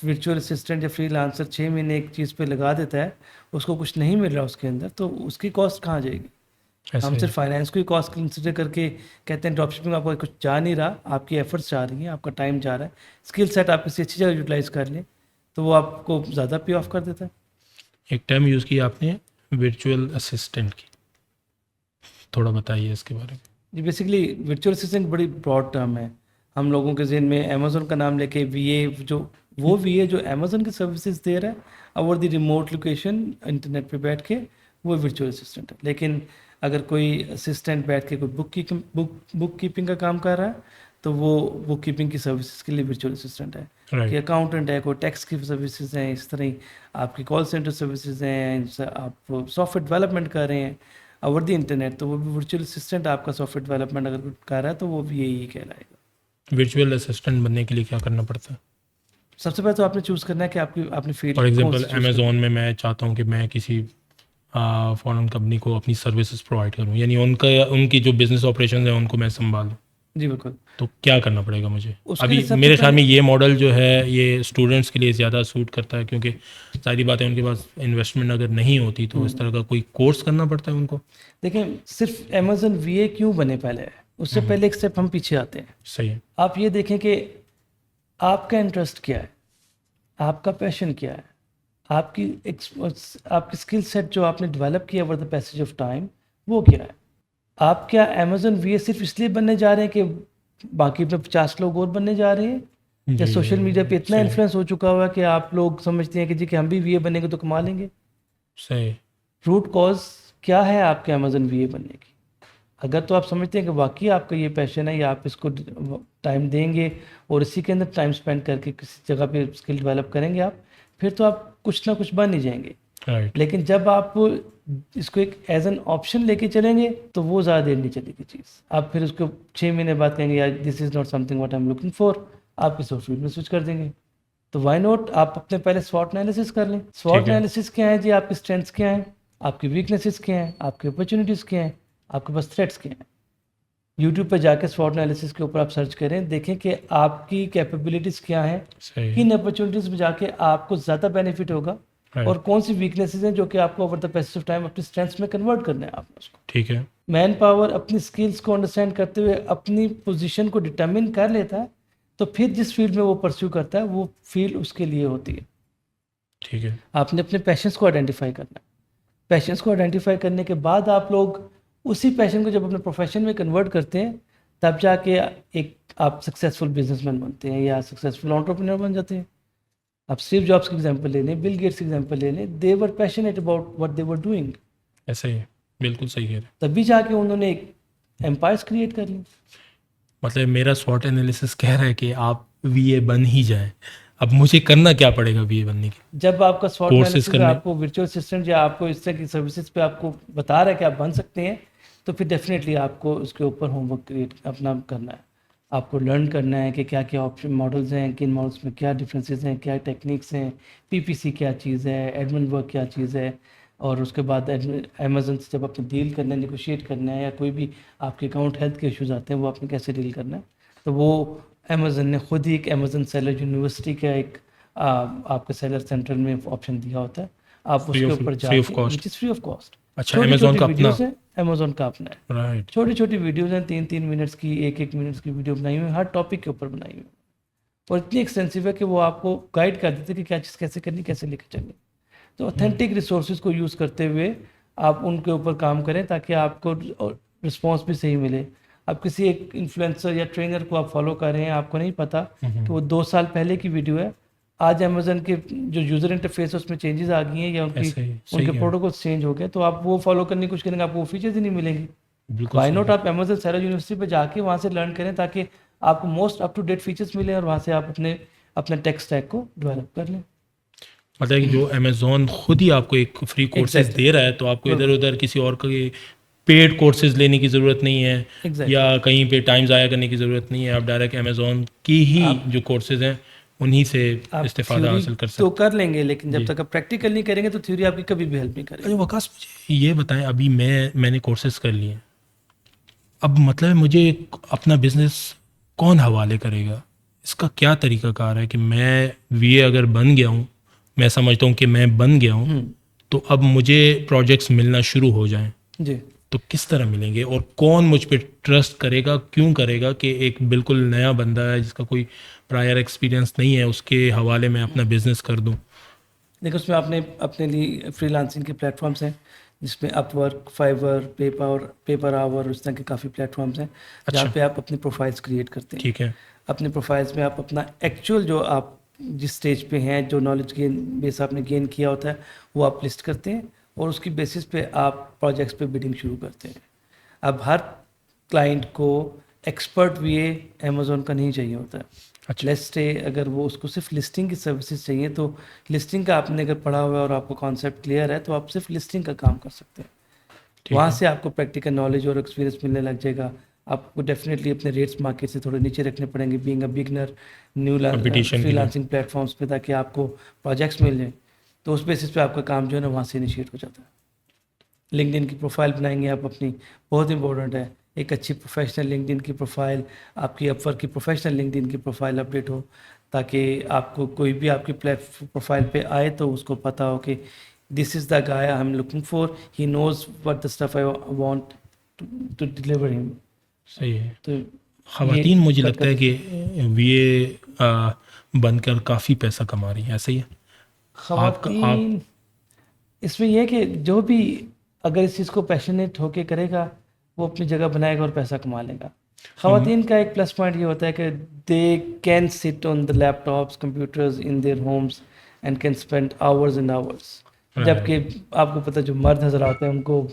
वर्चुअल असिस्टेंट या फ्रीलांसर 6 महीने एक चीज़ पे लगा देता है, उसको कुछ नहीं मिल रहा उसके अंदर, तो उसकी कॉस्ट कहाँ जाएगी? हम ऐसे सिर्फ फाइनेंस को ही कॉस्ट कंसिडर करके कहते हैं ड्रॉप शिपिंग आपका कुछ जा नहीं रहा, आपकी एफर्ट्स जा रही हैं, आपका टाइम जा रहा है, स्किल सेट आप किसी अच्छी जगह यूटिलाइज कर लें तो वो आपको ज़्यादा पे ऑफ कर देता है। एक टर्म यूज़ की आपने वर्चुअल असिस्टेंट की, थोड़ा बताइए इसके बारे में। जी, बेसिकली वर्चुअल असिस्टेंट बड़ी ब्रॉड टर्म है। हम लोगों के ज़हन में अमेज़न का नाम लेके वीए, जो वो वीए जो अमेज़न की सर्विसेज दे रहा है over the remote location internet पे बैठ के, वो वर्चुअल असिस्टेंट है। लेकिन अगर कोई असिस्टेंट बैठ के कोई बुक कीपिंग का काम कर रहा है तो वो बुक कीपिंग की सर्विसेज के लिए वर्चुअल असिस्टेंट है। कि राइट। अकाउंटेंट है, कोई टैक्स की सर्विसेज हैं, इस तरह ही आपकी कॉल सेंटर सर्विसेज हैं, आप सॉफ्टवेयर डेवलपमेंट कर रहे हैं ओवर द इंटरनेट, तो वो भी वर्चुअल असिस्टेंट आपका सॉफ्टवेयर डेवलपमेंट अगर कर रहा है तो वो भी यही कहलाएगा। वर्चुअल असिस्टेंट बनने के लिए क्या करना पड़ता है? सबसे पहले तो आपने चूज़ करना है कि आपने फील्ड फॉर कौन एग्जांपल सी चूज़ करनी अमेज़ॉन में मैं चाहता हूँ कि मैं किसी फॉरेन कंपनी को अपनी सर्विसेज प्रोवाइड करूँ, यानी उनकी जो बिज़नेस ऑपरेशन है उनको मैं संभालूँ, है। जी बिल्कुल। तो क्या करना पड़ेगा मुझे? उसके अभी लिए सबसे मेरे ख्याल में पहले ये मॉडल जो है ये स्टूडेंट्स के लिए ज़्यादा सूट करता है, क्योंकि सारी बातें उनके पास इन्वेस्टमेंट अगर नहीं होती तो इस तरह का कोई कोर्स करना पड़ता है उनको। देखें, सिर्फ अमेज़न वीए क्यों बने पहले, उससे पहले एक स्टेप हम पीछे आते हैं। सही है। आप ये देखें कि आपका इंटरेस्ट क्या है, आपका पैशन क्या है, आपकी स्किल सेट जो आपने डेवलप किया over the passage of time, वो क्या है। आप क्या अमेज़न वीए सिर्फ इसलिए बनने जा रहे हैं कि बाकी में 50 लोग और बनने जा रहे हैं, या जी, सोशल मीडिया पे इतना सही इन्फ्लुएंस हो चुका हुआ है कि आप लोग समझते हैं कि जी कि हम भी वीए बनेंगे तो कमा लेंगे। सही। रूट कॉज क्या है आपके अमेज़न वीए बनने की? अगर तो आप समझते हैं कि वाकई आपका ये पैशन है या आप इसको टाइम देंगे और इसी के अंदर टाइम स्पेंड करके किसी जगह पे स्किल डेवलप करेंगे आप, फिर तो आप कुछ ना कुछ बन ही जाएंगे। राइट। लेकिन जब आप इसको एक एज एन ऑप्शन लेके चलेंगे तो वो ज़्यादा देर नहीं चलेगी चीज़। आप फिर उसको 6 महीने बाद कहेंगे यार this is not something what I am looking for, आप किसी और फील्ड में स्विच कर देंगे। तो व्हाई नॉट आप अपने पहले स्वॉट एनालिसिस कर लें। स्वॉट ठीक है। एनालिसिस क्या है जी, आपकी स्ट्रेंथ्स क्या हैं, आपकी वीकनेसेस क्या हैं, आपकी अपॉर्चुनिटीज़ क्या हैं, आपके पास थ्रेट्स क्या हैं। यूट्यूब पे जाके स्वॉट एनालिसिस के ऊपर आप सर्च करें, देखें कि आपकी कैपेबिलिटीज़ क्या हैं, सही है। किन अपॉर्चुनिटीज़ में जाके आपको ज़्यादा बेनिफिट होगा और राइट। कौन सी वीकनेसेस हैं जो कि आपको over the passage of time अपनी स्ट्रेंथ्स में कन्वर्ट करना है आपने उसको। ठीक है। मैन पावर अपनी स्किल्स को अंडरस्टैंड करते हुए अपनी पोजीशन को डिटरमिन कर लेता है, तो फिर जिस फील्ड में वो परस्यू करता है वो फील्ड उसके लिए होती है। ठीक है। आपने अपने पैशंस को आइडेंटिफाई करना है। पैशंस को आइडेंटिफाई करने के बाद आप लोग उसी पैशन को जब अपने प्रोफेशन में कन्वर्ट करते हैं, तब जाके एक आप सक्सेसफुल बिजनेसमैन बनते हैं या सक्सेसफुल एंटरप्रेन्योर बन जाते हैं। आप स्टीव जॉब्स की एग्जांपल ले लें, बिल गेट्स की एग्जांपल ले लें, they were passionate about what they were doing, ऐसा ही है, बिल्कुल सही कह रहे हैं। तभी जाके उन्होंने एक एम्पायर्स क्रिएट कर ली। मतलब मेरा स्वॉट एनालिसिस कह रहा है कि आप वीए बन ही जाएं। अब मुझे करना क्या पड़ेगा वीए बनने के? जब आपका स्वॉट कोर्सेज एनालिसिस करने। आपको वर्चुअल असिस्टेंट या आपको इस तरह की सर्विसेज पे आपको बता रहा है कि आप बन सकते हैं, तो फिर डेफिनेटली आपको उसके ऊपर होमवर्क क्रिएट अपना करना है, आपको लर्न करना है कि क्या क्या ऑप्शन मॉडल्स हैं, किन मॉडल्स में क्या डिफरेंसेस हैं, क्या टेक्निक्स हैं, पीपीसी क्या चीज़ है, एडमिन वर्क क्या चीज़ है, और उसके बाद अमेजन से जब आपने डील करना है, निगोशिएट करना है, या कोई भी आपके अकाउंट हेल्थ के इश्यूज आते हैं वो आपने कैसे डील करना है, तो वो अमेजन ने खुद ही एक अमेजन सेलर यूनिवर्सिटी का एक आपके सेलर सेंटर में ऑप्शन दिया होता है, आप फ्री उसके ऑफ ऊपर फ्री ऑफ जाके, cost. Which is free of cost. अच्छा, छोटी अमेजोन छोटी का अपना। वीडियोज़ हैं, अमेजोन का अपना है, राइट। छोटी छोटी वीडियोज़ हैं, 3-3 मिनट्स की, 1-1 मिनट्स की वीडियो बनाई हुई है, हर टॉपिक के ऊपर बनाई हुई है, और इतनी एक्सटेंसिव है कि वो आपको गाइड कर देते हैं कि क्या चीज़ कैसे करनी, कैसे लेके चलनी। तो ऑथेंटिक रिसोर्सेज को यूज़ करते हुए आप उनके ऊपर काम करें ताकि आपको रिस्पॉन्स भी सही मिले। आप किसी एक इन्फ्लुएंसर या ट्रेनर को आप फॉलो कर रहे हैं, आपको नहीं पता कि वो 2 साल पहले की वीडियो है, आज अमेजन के जो यूज़र इंटरफेस है उसमें चेंजेस आ गई हैं, या उनकी ऐसे ही सही उनके है। प्रोटोकॉल्स चेंज हो गए, तो आप वो फॉलो करने की कोशिश करेंगे, आपको वो फीचर्स ही नहीं मिलेंगी। बिल्कुल वाई सही नॉट है। आप अमेजन सेलर यूनिवर्सिटी पे जाके वहाँ से लर्न करें ताकि आपको most up to date features मिले और वहाँ से आप अपने टेक स्टैक को डेवलप कर लें। मतलब कि जो अमेजोन खुद ही आपको एक फ्री कोर्सेज Exactly. दे रहा है, तो आपको इधर बिल्कुल। उधर किसी और के पेड कोर्सेज लेने की ज़रूरत नहीं है, Exactly. या कहीं पे टाइम ज़ाया करने की ज़रूरत नहीं है। आप डायरेक्ट अमेजोन की ही आप जो कोर्सेज हैं उन्हीं से आप इस्तेफादा थ्योरी हासिल कर सकते तो हैं। कर लेंगे, लेकिन जब जी। तक आप प्रैक्टिकल नहीं करेंगे तो थ्योरी आपकी कभी भी हेल्प नहीं अच्छा करेगी। वकास, मुझे ये बताएं, अभी मैंने कोर्सेज कर लिए, अब मतलब है मुझे अपना बिजनेस कौन हवाले करेगा? इसका क्या तरीकाकार है कि मैं वीए अगर बन गया हूँ, मैं समझता हूँ कि मैं बन गया हूँ, तो अब मुझे प्रोजेक्ट्स मिलना शुरू हो जाएं, जी, तो किस तरह मिलेंगे और कौन मुझ पे ट्रस्ट करेगा, क्यों करेगा कि एक बिल्कुल नया बंदा है जिसका कोई प्रायर एक्सपीरियंस नहीं है उसके हवाले में अपना बिजनेस कर दूं? देखो उसमें आपने अपने लिए फ्रीलांसिंग के प्लेटफॉर्म्स हैं जिसमें अपवर्क, फाइवर, पेपर आवर, उस तरह के काफ़ी प्लेटफॉर्म्स हैं जहाँ अच्छा, पे आप अपनी प्रोफाइल्स क्रिएट करते हैं। ठीक है। अपने प्रोफाइल्स में आप अपना एक्चुअल जो आप जिस स्टेज पे हैं, जो नॉलेज गेन बेस आपने गेन किया होता है वो आप लिस्ट करते हैं, और उसकी बेसिस पे आप प्रोजेक्ट्स पे बिडिंग शुरू करते हैं। अब हर क्लाइंट को एक्सपर्ट वीए अमेजोन का नहीं चाहिए होता है। अच्छा, लेट्स से अगर वो उसको सिर्फ लिस्टिंग की सर्विसेज चाहिए, तो लिस्टिंग का आपने अगर पढ़ा हुआ है और आपको कॉन्सेप्ट क्लियर है तो आप सिर्फ लिस्टिंग का काम कर सकते हैं। ठीक वहाँ है। से आपको प्रैक्टिकल नॉलेज और एक्सपीरियंस मिलने लग जाएगा। आपको डेफिनेटली अपने रेट्स मार्केट से थोड़े नीचे रखने पड़ेंगे, being a beginner new competition के लिए। फ्रीलांसिंग प्लेटफॉर्म्स पे, ताकि आपको प्रोजेक्ट्स मिल जाएं। तो उस बेसिस पे आपका काम जो है ना वहाँ से इनिशिएट हो जाता है। लिंक्डइन की प्रोफाइल बनाएंगे आप अपनी, बहुत इंपॉर्टेंट है। एक अच्छी प्रोफेशनल लिंक्डइन की प्रोफाइल, आपकी अपवर्क की प्रोफेशनल लिंक्डइन की प्रोफाइल अपडेट हो, ताकि आपको कोई भी आपकी प्रोफाइल पे आए तो उसको पता हो कि this is the guy I am looking for, he knows what the stuff I want to deliver him. सही है। तो ये ख़वातीन मुझे कट लगता कर है कि देते वीए बनकर काफ़ी पैसा कमा रही हैं, ऐसा ही है? आपका आप खवातीन। इसमें यह है कि जो भी अगर इस चीज़ को पैशनेट होके करेगा वो अपनी जगह बनाएगा और पैसा कमा लेगा। खवातीन का एक प्लस पॉइंट ये होता है कि they can sit on the laptops, computers in their homes and can spend hours and hours. जबकि आपको पता है जो मर्द हजरा होते हैं उनको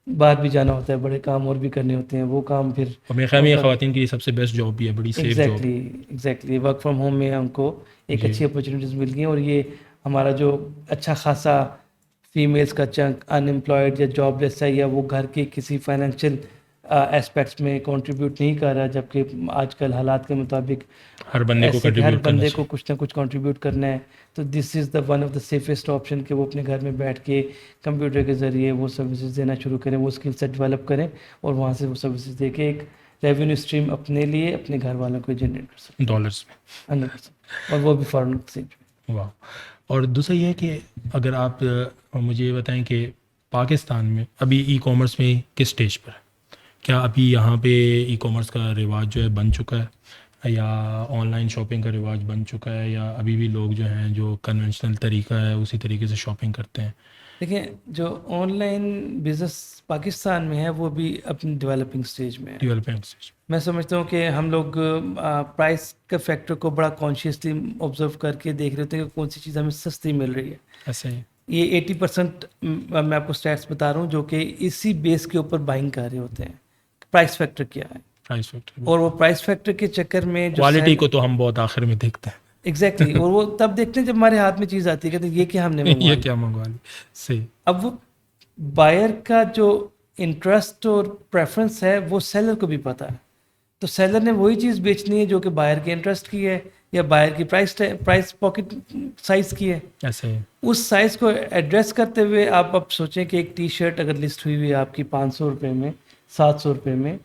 बाहर भी जाना होता है, बड़े काम और भी करने होते हैं, वो काम फिर और मेरे ख्याल में ये ख़वातीन के लिए सबसे बेस्ट जॉब भी है, बड़ी safe job. Exactly work from home में उनको एक जी। अच्छी अपॉर्चुनिटीज़ मिल गई, और ये हमारा जो अच्छा खासा फीमेल्स का चंक अनएम्प्लॉयड या जॉबलेस है, या वो घर के किसी फाइनेंशियल एस्पेक्ट्स में कंट्रीब्यूट नहीं कर रहा, जबकि आजकल हालात के मुताबिक हर बंदे को ऐसे कि हर कंट्रीब्यूट करना बंदे को चाहिए। कुछ ना कुछ कंट्रीब्यूट करना है, तो this is the one of the safest option कि वो अपने घर में बैठ के कंप्यूटर के ज़रिए वो सर्विसेज देना शुरू करें, वो स्किल सेट डेवलप करें, और वहाँ से वो सर्विसेज दे के एक रेवेन्यू स्ट्रीम अपने लिए, अपने घर वालों को जनरेट कर सकते डॉलर्स में। हैं 100%, और वो भी फॉरेन एक्सचेंज में। वाह। और दूसरा ये है कि अगर आप मुझे ये बताएं कि पाकिस्तान में अभी ई कॉमर्स में किस स्टेज पर है? क्या अभी यहाँ पे ई कॉमर्स का रिवाज जो है बन चुका है, या ऑनलाइन शॉपिंग का रिवाज बन चुका है, या अभी भी लोग जो हैं जो कन्वेंशनल तरीका है उसी तरीके से शॉपिंग करते हैं? देखिए जो ऑनलाइन बिजनेस पाकिस्तान में है वो भी अपनी डेवलपिंग स्टेज में है। Developing stage. मैं समझता हूँ कि हम लोग प्राइस का फैक्टर को बड़ा कॉन्शियसली ऑब्जर्व करके देख रहे होते हैं कि कौन सी चीज़ हमें सस्ती मिल रही है। ऐसे ही। ये 80% मैं आपको स्टैट्स बता रहा हूँ जो कि इसी बेस के ऊपर बाइंग कर रहे होते हैं। प्राइस फैक्टर क्या है, प्राइस फैक्टर। और वो प्राइस फैक्टर के चक्कर में जो क्वालिटी को तो हम बहुत आखिर में देखते हैं। एग्जैक्टली और वो तब देखते हैं जब हमारे हाथ में चीज़ आती है, कहते हैं ये क्या हमने मंगवा ये लिया। क्या मंगवा ली। सही। अब वो बायर का जो इंटरेस्ट और प्रेफरेंस है वो सेलर को भी पता है। तो सेलर ने वही चीज़ बेचनी है जो कि बायर के इंटरेस्ट की है या बायर की प्राइस पॉकेट साइज़ की है। ऐसे ही। उस साइज़ को एड्रेस करते हुए आप अब सोचें कि एक टी शर्ट अगर लिस्ट हुई हुई है आपकी 500 रुपये में, 700 रुपये में,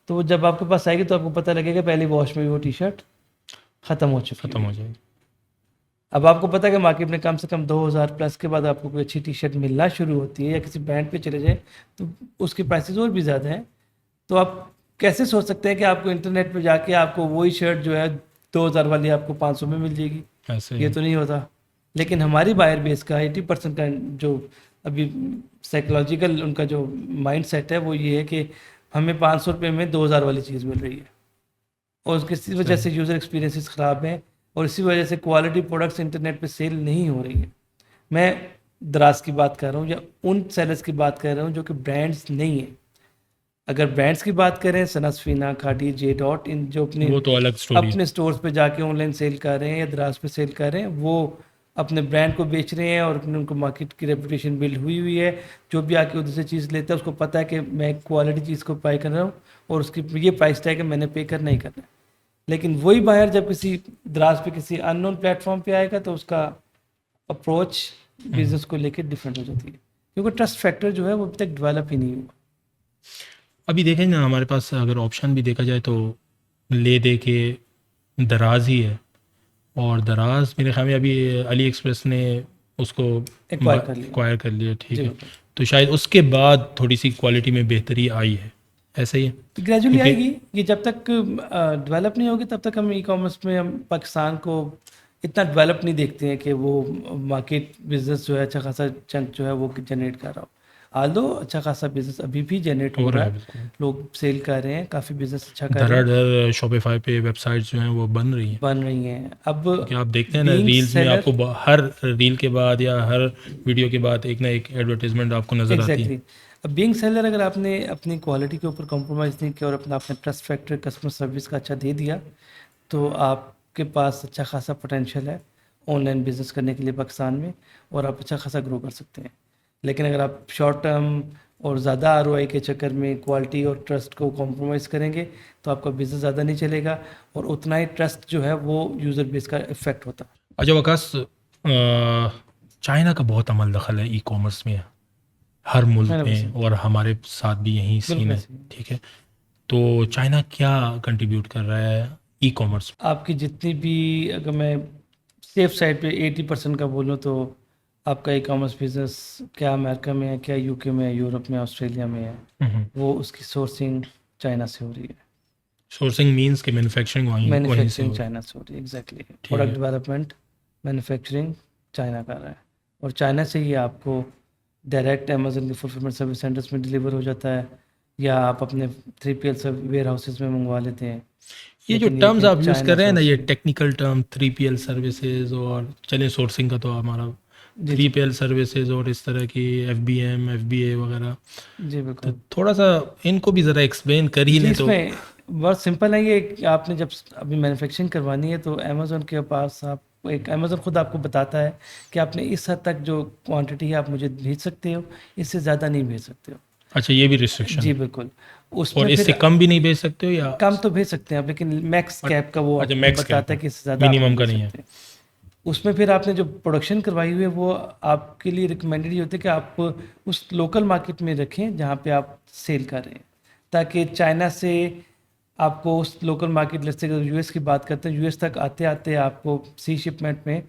तो वो जब आपके पास आएगी तो आपको पता लगेगा पहली वॉश में भी वो टी शर्ट ख़त्म हो चुकी खत्म है। हो जाएगी। अब आपको पता है कि मार्केट में कम से कम 2000 प्लस के बाद आपको कोई अच्छी टी शर्ट मिलना शुरू होती है या किसी ब्रांड पे चले जाए तो उसकी प्राइसेस और भी ज़्यादा हैं। तो आप कैसे सोच सकते हैं कि आपको इंटरनेट पे जाके आपको वही शर्ट जो है 2000 वाली आपको 500 में मिल जाएगी? ऐसे ये ही। तो नहीं होता। लेकिन हमारी बायर बेस का 80% का जो अभी साइकोलॉजिकल उनका जो माइंड सेट है वो ये है कि हमें 500 रुपये में 2000 वाली चीज़ मिल रही है और उसकी इसी वजह से यूज़र एक्सपीरियंसेस ख़राब हैं और इसी वजह से क्वालिटी प्रोडक्ट्स इंटरनेट पे सेल नहीं हो रही है। मैं दराज की बात कर रहा हूँ या उन सेलर्स की बात कर रहा हूँ जो कि ब्रांड्स नहीं है। अगर ब्रांड्स की बात करें सनस्फीना, खादी, जे डॉट, इन जो वो तो अलग स्टोरी है। अपने स्टोर्स पे जाके ऑनलाइन सेल कर रहे हैं या दराज पे सेल कर रहे हैं, वो अपने ब्रांड को बेच रहे हैं और अपने उनको मार्केट की रेपुटेशन बिल्ड हुई हुई है। जो भी आके उधर से चीज़ लेता है उसको पता है कि मैं क्वालिटी चीज़ को बाय कर रहा हूँ और उसकी ये प्राइस टैग है, मैंने पे करना ही करना है। लेकिन वही बायर जब किसी दराज पे किसी अननोन प्लेटफॉर्म पे आएगा तो उसका अप्रोच बिजनेस को लेकर डिफरेंट हो जाती है क्योंकि ट्रस्ट फैक्टर जो है वो अभी तक डेवलप ही नहीं हुआ। अभी देखें ना, हमारे पास अगर ऑप्शन भी देखा जाए तो ले दे के दराज ही है, और दराज मेरे ख्याल में अभी अली एक्सप्रेस ने उसको Acquire कर लिया। एक्वायर कर लिया, ठीक जी है। बिल्कुल। तो शायद उसके बाद थोड़ी सी क्वालिटी में बेहतरी आई है, ऐसा ही है। ग्रेजुअली क्योंकि आएगी, ये जब तक डेवलप नहीं होगी तब तक हम ई कॉमर्स में हम पाकिस्तान को इतना डेवलप नहीं देखते हैं कि वो मार्केट बिजनेस जो है अच्छा खासा चंक जो है वो जनरेट कर रहा हो। आल्दो अच्छा खासा बिजनेस अभी भी जनरेट हो रहा है, बिल्कुल। लोग सेल कर रहे हैं, काफ़ी बिजनेस अच्छा कर रहे हैं, धड़ाधड़ शॉपिफाई पे वेबसाइट्स जो हैं वो बन रही हैं। बन रही हैं। अब क्योंकि आप देखते हैं ना, बीइंग रील्स में सेलर, आपको हर रील के बाद या हर वीडियो के बाद एक ना एक एडवर्टाइजमेंट आपको नज़र आती है। एग्जैक्टली। अब बीइंग सेलर अगर आपने अपनी क्वालिटी के ऊपर कॉम्प्रोमाइज़ नहीं किया और अपना अपने ट्रस्ट फैक्टर कस्टमर सर्विस का अच्छा दे दिया तो आपके पास अच्छा खासा पोटेंशियल है ऑनलाइन बिजनेस करने के लिए पाकिस्तान में और आप अच्छा खासा ग्रो कर सकते हैं। लेकिन अगर आप शॉर्ट टर्म और ज़्यादा आरओआई के चक्कर में क्वालिटी और ट्रस्ट को कॉम्प्रोमाइज़ करेंगे तो आपका बिजनेस ज़्यादा नहीं चलेगा और उतना ही ट्रस्ट जो है वो यूज़र बेस का इफेक्ट होता है। अच्छा वकास, चाइना का बहुत अमल दखल है ई कॉमर्स में, हर मुल्क में, 100%। और हमारे साथ भी यही सीन बिल्कुल है, ऐसे ही। ठीक है। तो चाइना क्या कंट्रीब्यूट कर रहा है ई कॉमर्स? आपकी जितनी भी, अगर मैं सेफ साइड पे 80% का बोलूँ तो आपका ई कॉमर्स बिजनेस क्या अमेरिका में है, क्या यूके में है, यूरोप में, ऑस्ट्रेलिया में है, वो उसकी सोर्सिंग चाइना से हो रही है। सोर्सिंग मींस कि मैन्युफैक्चरिंग वहीं वहीं से मैन्युफैक्चरिंग हो रही चाइना से हो रही है, एग्जैक्टली। प्रोडक्ट है। डेवलपमेंट मैन्युफैक्चरिंग चाइना कर रहा है और चाइना से ही आपको डायरेक्ट अमेजन के फुलफिलमेंट सर्विस सेंटर्स में डिलीवर हो जाता है या आप अपने 3PL सब वेयर हाउसेज में मंगवा लेते हैं। ये जो लेकिन टर्म्स कि आप यूज़ चाइना कर रहे हैं ना, ये sourcing- technical term 3PL services, और चलिए सोर्सिंग का तो हमारा जी 3PL सर्विसेज और इस तरह की FBM FBA वगैरह, जी तो बिल्कुल। थोड़ा सा इनको भी ज़रा एक्सप्लेन कर ही जी लें तो। इसमें बहुत सिंपल है ये कि आपने जब अभी मैन्युफैक्चरिंग करवानी है तो अमेज़न के पास आप एक अमेज़न खुद आपको बताता है कि आपने इस हद तक जो क्वांटिटी है आप मुझे भेज सकते हो, इससे ज़्यादा नहीं भेज सकते हो। अच्छा, ये भी रिस्ट्रिक्शन जी है? बिल्कुल। और उसमें इससे फिर कम भी नहीं भेज सकते हो या? कम तो भेज सकते हैं आप लेकिन मैक्स कैप का वो अच्छा, आपको मैक्स बताता कैप है है, कि इससे ज़्यादा आप मिनिमम नहीं का भेज नहीं है। सकते। उसमें फिर आपने जो प्रोडक्शन करवाई हुई है वो आपके लिए रिकमेंडेड ही होता है कि आप उस लोकल मार्केट में रखें जहाँ पे आप सेल कर रहे हैं, ताकि चाइना से आपको उस लोकल मार्केट, जैसे अगर यूएस की बात करते हैं, यूएस तक आते आते आपको सी शिपमेंट में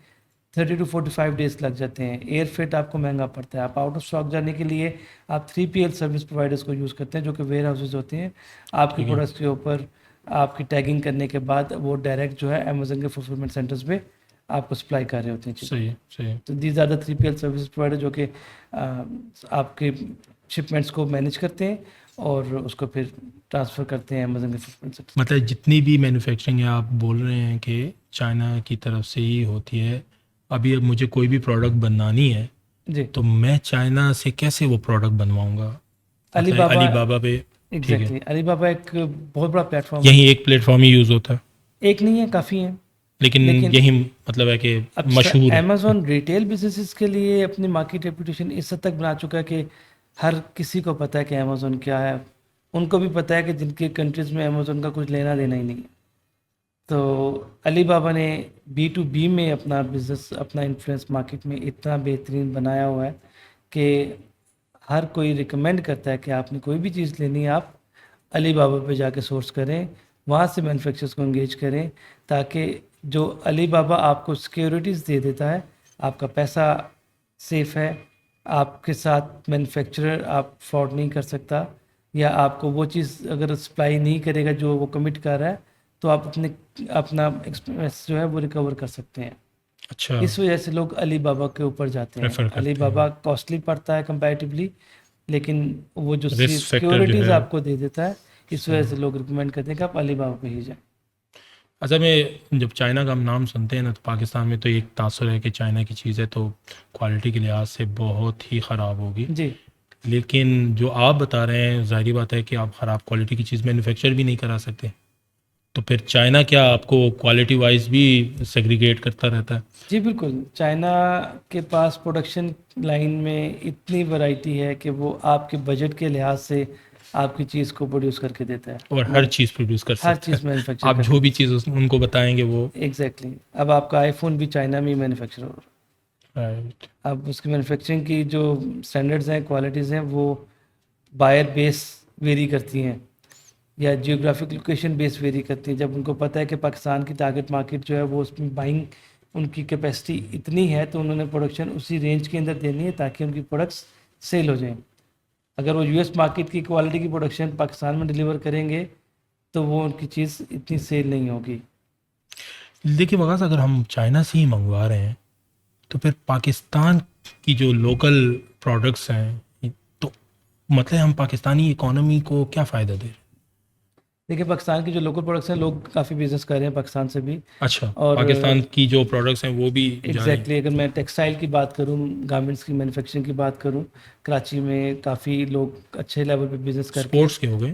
30 to 45 डेज लग जाते हैं। एयर फ्रेट आपको महंगा पड़ता है। आप आउट ऑफ स्टॉक जाने के लिए आप 3PL सर्विस प्रोवाइडर्स को यूज़ करते हैं जो कि वेयर हाउसेज होते हैं। आपके ठीक है। प्रोडक्ट्स के ऊपर आपकी टैगिंग करने के बाद वो डायरेक्ट जो है अमेजन के फुलफिलमेंट सेंटर्स पे आपको सप्लाई कर रहे होते हैं चीज़ें। सही है, सही है। तो these are the 3PL service provider जो कि आपके शिपमेंट्स को मैनेज करते हैं और उसको फिर ट्रांसफ़र करते हैं अमेजन के फुलफिलमेंट सेंटर्स। मतलब जितनी भी मैन्युफैक्चरिंग है, आप बोल रहे हैं कि चाइना की तरफ से ही होती है। अभी अब मुझे कोई भी प्रोडक्ट बनानी है जी तो मैं चाइना से कैसे वो प्रोडक्ट बनवाऊंगा? मतलब अलीबाबा, अलीबाबा पे, ठीक है, एग्जैक्टली। अलीबाबा एक बहुत बड़ा प्लेटफॉर्म है। यही एक प्लेटफॉर्म ही यूज़ होता है, एक नहीं है, काफ़ी हैं। लेकिन लेकिन यही मतलब है कि अब मशहूर है। अमेजोन रिटेल बिजनेसेस के लिए अपनी मार्केट रेपुटेशन इस हद तक बना चुका है कि हर किसी को पता है कि अमेज़न क्या है। उनको भी पता है कि जिनके कंट्रीज़ में अमेज़न का कुछ लेना देना ही नहीं है। तो अली बाबा ने बी टू बी में अपना बिज़नेस, अपना इन्फ्लुएंस मार्केट में इतना बेहतरीन बनाया हुआ है कि हर कोई रिकमेंड करता है कि आपने कोई भी चीज़ लेनी है आप अली बाबा पे जाके सोर्स करें, वहाँ से मैन्युफैक्चरर्स को एंगेज करें, ताकि जो अली बाबा आपको सिक्योरिटीज़ दे देता है, आपका पैसा सेफ है, आपके साथ मैन्युफैक्चरर आप फ्रॉड नहीं कर सकता, या आपको वो चीज़ अगर सप्लाई नहीं करेगा जो वो कमिट कर रहा है, तो आप अपना एक्सपेंस जो है वो रिकवर कर सकते हैं। अच्छा, इस वजह से लोग अली बाबा के ऊपर जाते हैं। प्रेफर अली करते हैं। बाबा कॉस्टली पड़ता है कंपैरेटिवली, लेकिन वो जो रिस्क फैक्टर जो सिक्योरिटीज़ है। आपको दे देता है, इस वजह से लोग रिकमेंड करते हैं कि आप अली बाबा पे ही जाएं। अच्छा, में जब चाइना का हम नाम सुनते हैं ना, तो पाकिस्तान में तो एक तासुर है कि चाइना की चीज़ है तो क्वालिटी के लिहाज से बहुत ही ख़राब होगी। जी लेकिन जो आप बता रहे हैं, ज़ाहिर बात है कि आप ख़राब क्वालिटी की चीज़ मैन्युफैक्चर भी नहीं करा सकते। तो फिर चाइना क्या आपको क्वालिटी वाइज भी सेग्रीगेट करता रहता है? जी बिल्कुल, चाइना के पास प्रोडक्शन लाइन में इतनी वैरायटी है कि वो आपके बजट के लिहाज से आपकी चीज़ को प्रोड्यूस करके देता है। और हर चीज़ प्रोड्यूस कर हर सकता चीज़ है। मैन्युफैक्चर आप करके जो भी देता चीज़ उनको बताएंगे वो। है। एग्जैक्टली अब आपका आईफोन भी चाइना में ही मैन्युफैक्चर हो रहा है। राइट। अब उसकी मैन्युफैक्चरिंग की जो स्टैंडर्ड्स हैं, क्वालिटीज़ हैं, वो बायर बेस वेरी करती हैं या जियोग्राफिक लोकेशन बेस वेरी करती हैं। जब उनको पता है कि पाकिस्तान की टारगेट मार्केट जो है वो उसमें बाइंग उनकी कैपेसिटी इतनी है, तो उन्होंने प्रोडक्शन उसी रेंज के अंदर देनी है ताकि उनकी प्रोडक्ट्स सेल हो जाएं। अगर वो यूएस मार्केट की क्वालिटी की प्रोडक्शन पाकिस्तान में डिलीवर करेंगे तो वो उनकी चीज़ इतनी सेल नहीं होगी। देखिए वकास, अगर हम चाइना से ही मंगवा रहे हैं तो फिर पाकिस्तान की जो लोकल प्रोडक्ट्स हैं, तो मतलब हम पाकिस्तानी इकोनॉमी को क्या फ़ायदा दे रहे हैं? देखिए पाकिस्तान की जो लोकल प्रोडक्ट्स हैं, लोग काफ़ी बिजनेस कर रहे हैं पाकिस्तान से भी। अच्छा, और पाकिस्तान की जो प्रोडक्ट्स हैं वो भी जा रही हैं। एग्जैक्टली अगर मैं टेक्सटाइल की बात करूं, गारमेंट्स की मैन्युफैक्चरिंग की बात करूं, कराची में काफ़ी लोग अच्छे लेवल पे बिजनेस करके स्पोर्ट्स के हो गए।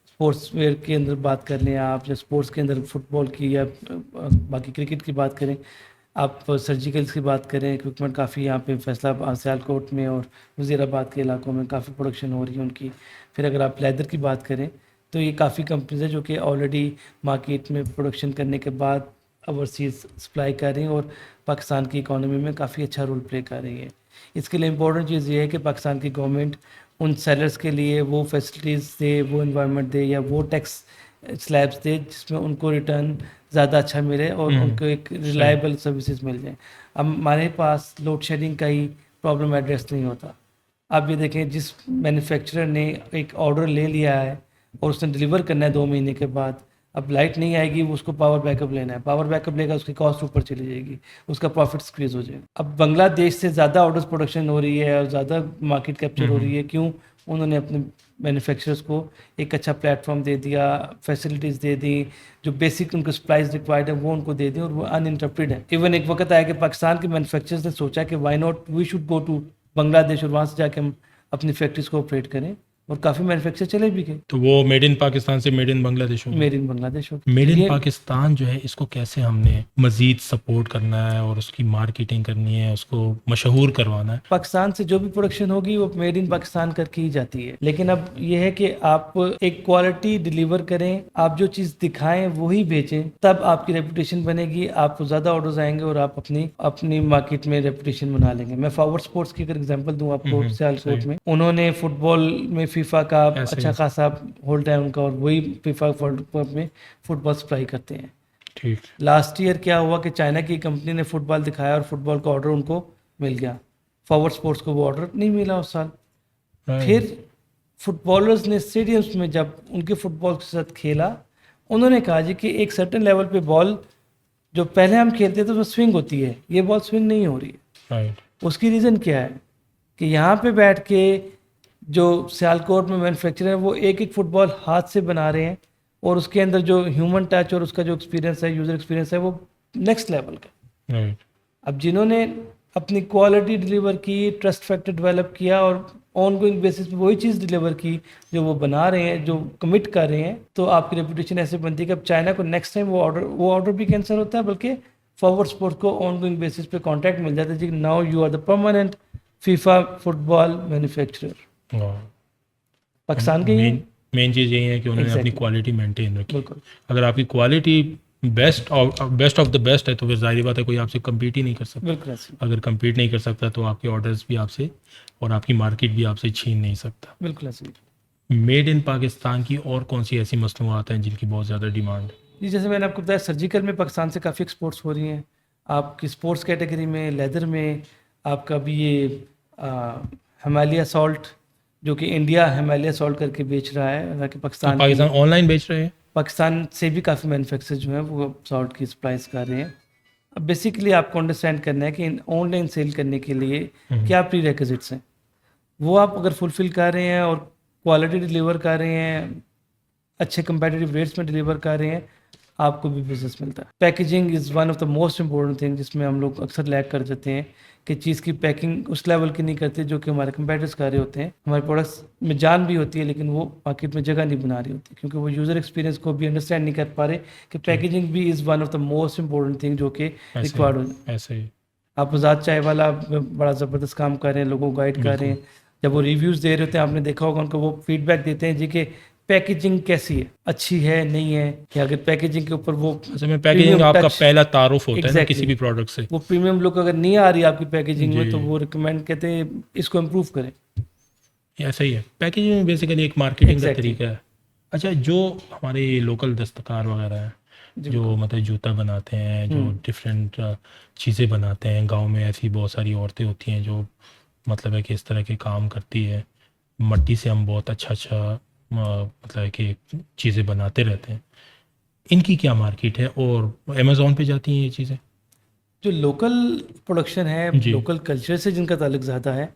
स्पोर्ट्स वेयर के अंदर बात कर लें आप, या स्पोर्ट्स के अंदर फुटबॉल की, या बाकी क्रिकेट की बात करें, आप सर्जिकल्स की बात करें, इक्विपमेंट काफ़ी यहाँ पे फैसला सियालकोट में और वज़ीराबाद के इलाकों में काफ़ी प्रोडक्शन हो रही है उनकी। फिर अगर आप लेदर की बात करें तो ये काफ़ी कंपनीज है जो कि ऑलरेडी मार्केट में प्रोडक्शन करने के बाद ओवरसीज़ सप्लाई कर रही हैं और पाकिस्तान की इकोनॉमी में काफ़ी अच्छा रोल प्ले कर रही है। इसके लिए इम्पोर्टेंट चीज़ ये है कि पाकिस्तान की गवर्नमेंट उन सेलर्स के लिए वो फैसिलिटीज़ दे, वो इन्वायरमेंट दे, या वो टैक्स स्लैब्स दे जिसमें उनको रिटर्न ज़्यादा अच्छा मिले और उनको एक रिलायबल सर्विसेज मिल जाए। अब हमारे पास लोड शेडिंग का ही प्रॉब्लम एड्रेस नहीं होता। आप ये देखें, जिस मैन्युफैक्चरर ने एक ऑर्डर ले लिया है और उसने डिलीवर करना है 2 महीने के बाद, अब लाइट नहीं आएगी, वो उसको पावर बैकअप लेना है, पावर बैकअप लेगा, उसकी कॉस्ट ऊपर चली जाएगी, उसका प्रॉफिट स्क्वीज हो जाएगा। अब बांग्लादेश से ज़्यादा ऑर्डर्स प्रोडक्शन हो रही है और ज़्यादा मार्केट कैप्चर हो रही है, क्यों? उन्होंने अपने मैन्युफैक्चरर्स को एक अच्छा प्लेटफॉर्म दे दिया, फैसिलिटीज़ दे दी, जो बेसिक उनको सप्लाईज रिक्वायर्ड है वो उनको दे दी, और वो अनइंटरप्टेड है। इवन एक वक्त आया कि पाकिस्तान के मैन्युफैक्चरर्स ने सोचा कि why not we should go to Bangladesh और वहाँ से जाके हम अपनी फैक्ट्रीज को ऑपरेट करें, और काफ़ी मैन्युफैक्चर चले भी गए। तो वो मेड इन पाकिस्तान से मेड इन बांग्लादेश हो गया। मेड इन बांग्लादेश हो मेड इन ये पाकिस्तान जो है, इसको कैसे हमने मज़ीद सपोर्ट करना है और उसकी मार्केटिंग करनी है, उसको मशहूर करवाना है? पाकिस्तान से जो भी प्रोडक्शन होगी वो मेड इन पाकिस्तान करके ही जाती है। लेकिन अब ये है कि आप एक क्वालिटी डिलीवर करें, आप जो चीज़ दिखाएं वही बेचें, तब आपकी रेपुटेशन बनेगी, आपको ज़्यादा ऑर्डर्स आएंगे और आप अपनी अपनी मार्केट में रेपुटेशन बना लेंगे। मैं फॉरवर्ड स्पोर्ट्स की अगर एग्जांपल दूं आपको, सियालकोट में उन्होंने फुटबॉल में फीफा का ऐसे अच्छा ही। खासा होल्ड है उनका, और वही फीफा वर्ल्ड कप में फुटबॉल सप्लाई करते हैं। ठीक। लास्ट ईयर क्या हुआ कि चाइना की कंपनी ने फुटबॉल दिखाया और फुटबॉल का ऑर्डर उनको मिल गया, फॉरवर्ड स्पोर्ट्स को वो ऑर्डर नहीं मिला उस साल। राइट। फिर फुटबॉलर्स ने स्टेडियम्स में जब उनके फुटबॉल के साथ खेला, उन्होंने कहा जी कि एक सर्टेन लेवल पे बॉल जो पहले हम खेलते थे वो स्विंग होती है, ये बॉल स्विंग नहीं हो रही है। राइट। उसकी रीज़न क्या है कि यहाँ पे बैठ के जो सियालकोट में मैन्युफैक्चरर है वो एक एक फुटबॉल हाथ से बना रहे हैं, और उसके अंदर जो ह्यूमन टच और उसका जो एक्सपीरियंस है, यूज़र एक्सपीरियंस है, वो नेक्स्ट लेवल का। राइट। अब जिन्होंने अपनी क्वालिटी डिलीवर की, ट्रस्ट फैक्टर डेवलप किया और ऑन गोइंग बेसिस पे वही चीज़ डिलीवर की जो वो बना रहे हैं, जो कमिट कर रहे हैं, तो आपकी रेपुटेशन ऐसे बनती है कि अब चाइना को नेक्स्ट टाइम वो ऑर्डर भी कैंसिल होता है, बल्कि फॉरवर्ड स्पोर्ट्स को ऑन गोइंग बेसिस पे कॉन्टैक्ट मिल जाता है जी, now you are the permanent FIFA football manufacturer. वाह। पाकिस्तान के ही मेन मेन चीज़ यही है कि उन्होंने अपनी Exactly. क्वालिटी मेंटेन रखी। बिल्कुल अगर आपकी quality best of the best है तो फिर जाहिर बात है कोई आपसे compete ही नहीं कर सकता। बिल्कुल ऐसे अगर compete नहीं कर सकता तो आपके ऑर्डर्स भी आपसे और आपकी मार्केट भी आपसे छीन नहीं सकता। बिल्कुल ऐसे मेड इन पाकिस्तान की और कौन सी ऐसी मसनूआत हैं जिनकी बहुत ज़्यादा डिमांड है? जी। जैसे मैंने आपको बताया सर्जिकल में पाकिस्तान से काफ़ी एक्सपोर्ट्स हो रही हैं। आपकी स्पोर्ट्स कैटेगरी में लेदर में आपका भी ये हिमालय सॉल्ट जो कि इंडिया हिमालय सॉल्ट करके बेच रहा है, हालांकि तो पाकिस्तान पाकिस्तान ऑनलाइन बेच रहे हैं? पाकिस्तान से भी काफ़ी मैन्युफैक्चर जो हैं वो सॉल्ट की सप्लाईज कर रहे हैं। अब बेसिकली आपको अंडरस्टैंड करना है कि ऑनलाइन सेल करने के लिए क्या प्री रेक्विजिट्स हैं। वो आप अगर फुलफिल कर रहे हैं और क्वालिटी डिलीवर कर रहे हैं, अच्छे कंपेटिटिव रेट्स में डिलीवर कर रहे हैं, आपको भी बिजनेस मिलता है। Packaging is one of the most important thing जिसमें हम लोग अक्सर लैग कर देते हैं कि चीज़ की पैकिंग उस लेवल की नहीं करते जो कि हमारे कंपेटिटर्स कर रहे होते हैं। हमारे प्रोडक्ट्स में जान भी होती है लेकिन वो मार्केट में जगह नहीं बना रही होती क्योंकि वो यूज़र एक्सपीरियंस को भी अंडरस्टैंड नहीं कर पा रहे कि पैकेजिंग भी is one of the most important thing जो कि रिक्वायर्ड हो। ऐसे ही आप आज़ाद चाय वाला बड़ा ज़बरदस्त काम कर रहे हैं, लोगों को गाइड कर रहे हैं। जब वो रिव्यूज़ दे रहे होते हैं आपने देखा होगा उनको, वो फीडबैक देते हैं जी कि पैकेजिंग कैसी है, अच्छी है नहीं है, या अगर पैकेजिंग के ऊपर वो असल में पैकेजिंग प्रीमियम आपका टच पहला तारुफ होता है ना Exactly. किसी भी प्रोडक्ट से। वो प्रीमियम लुक अगर नहीं आ रही है आपकी पैकेजिंग में जी। तो वो रिकमेंड कहते हैं इसको इम्प्रूव करें। ऐसा ही है, पैकेजिंग बेसिकली एक मार्केटिंग का Exactly. तरीका है। अच्छा, जो हमारे लोकल दस्तकार वगैरह हैं जी, जो मतलब जूता बनाते हैं, जो डिफरेंट चीज़ें बनाते हैं, गांव में ऐसी बहुत सारी औरतें होती हैं जो मतलब है कि इस तरह के काम करती है। मट्टी से हम बहुत अच्छा मतलब है कि चीज़ें बनाते रहते हैं। इनकी क्या मार्केट है और अमेज़ॉन पे जाती हैं ये चीज़ें? जो लोकल प्रोडक्शन है, जी। लोकल कल्चर से जिनका ताल्लुक ज़्यादा है,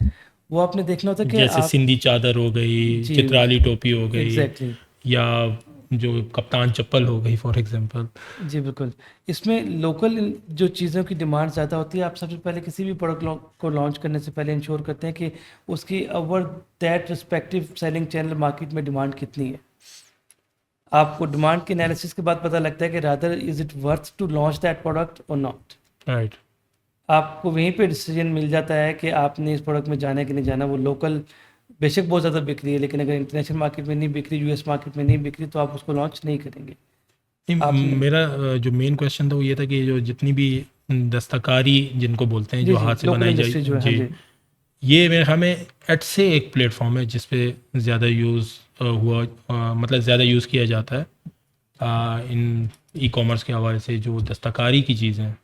वो आपने देखना होता है कि जैसे आप सिंधी चादर हो गई, जी चित्राली टोपी हो गई, एग्जैक्टली या जो कप्तान चप्पल हो गई फॉर एग्जांपल। जी बिल्कुल। इसमें लोकल जो चीज़ों की डिमांड ज़्यादा होती है, आप सबसे पहले किसी भी प्रोडक्ट को लॉन्च करने से पहले इंश्योर करते हैं कि उसकी over that respective selling channel market में डिमांड कितनी है। आपको डिमांड के एनालिसिस के बाद पता लगता है कि rather is it worth to launch that product और नॉट। राइट। आपको वहीं पे डिसीजन मिल जाता है कि आपने इस प्रोडक्ट में जाना है कि नहीं जाना। वो लोकल बेशक बहुत ज़्यादा बिक रही है लेकिन अगर इंटरनेशनल मार्केट में नहीं बिक रही, यूएस मार्केट में नहीं बिक रही, तो आप उसको लॉन्च नहीं करेंगे। मेरा जो मेन क्वेश्चन था वो ये था कि जो जितनी भी दस्तकारी जिनको बोलते हैं, जी जो जी, हाथ से लोकल बनाई इंडस्ट्री जो है, हाँ जी, जी ये मेरे ख्याल में एट से एक प्लेटफॉर्म है जिस पे ज़्यादा यूज़ हुआ मतलब ज़्यादा यूज़ किया जाता है इन ई कॉमर्स के हवाले से, जो दस्तकारी की चीज़ें हैं।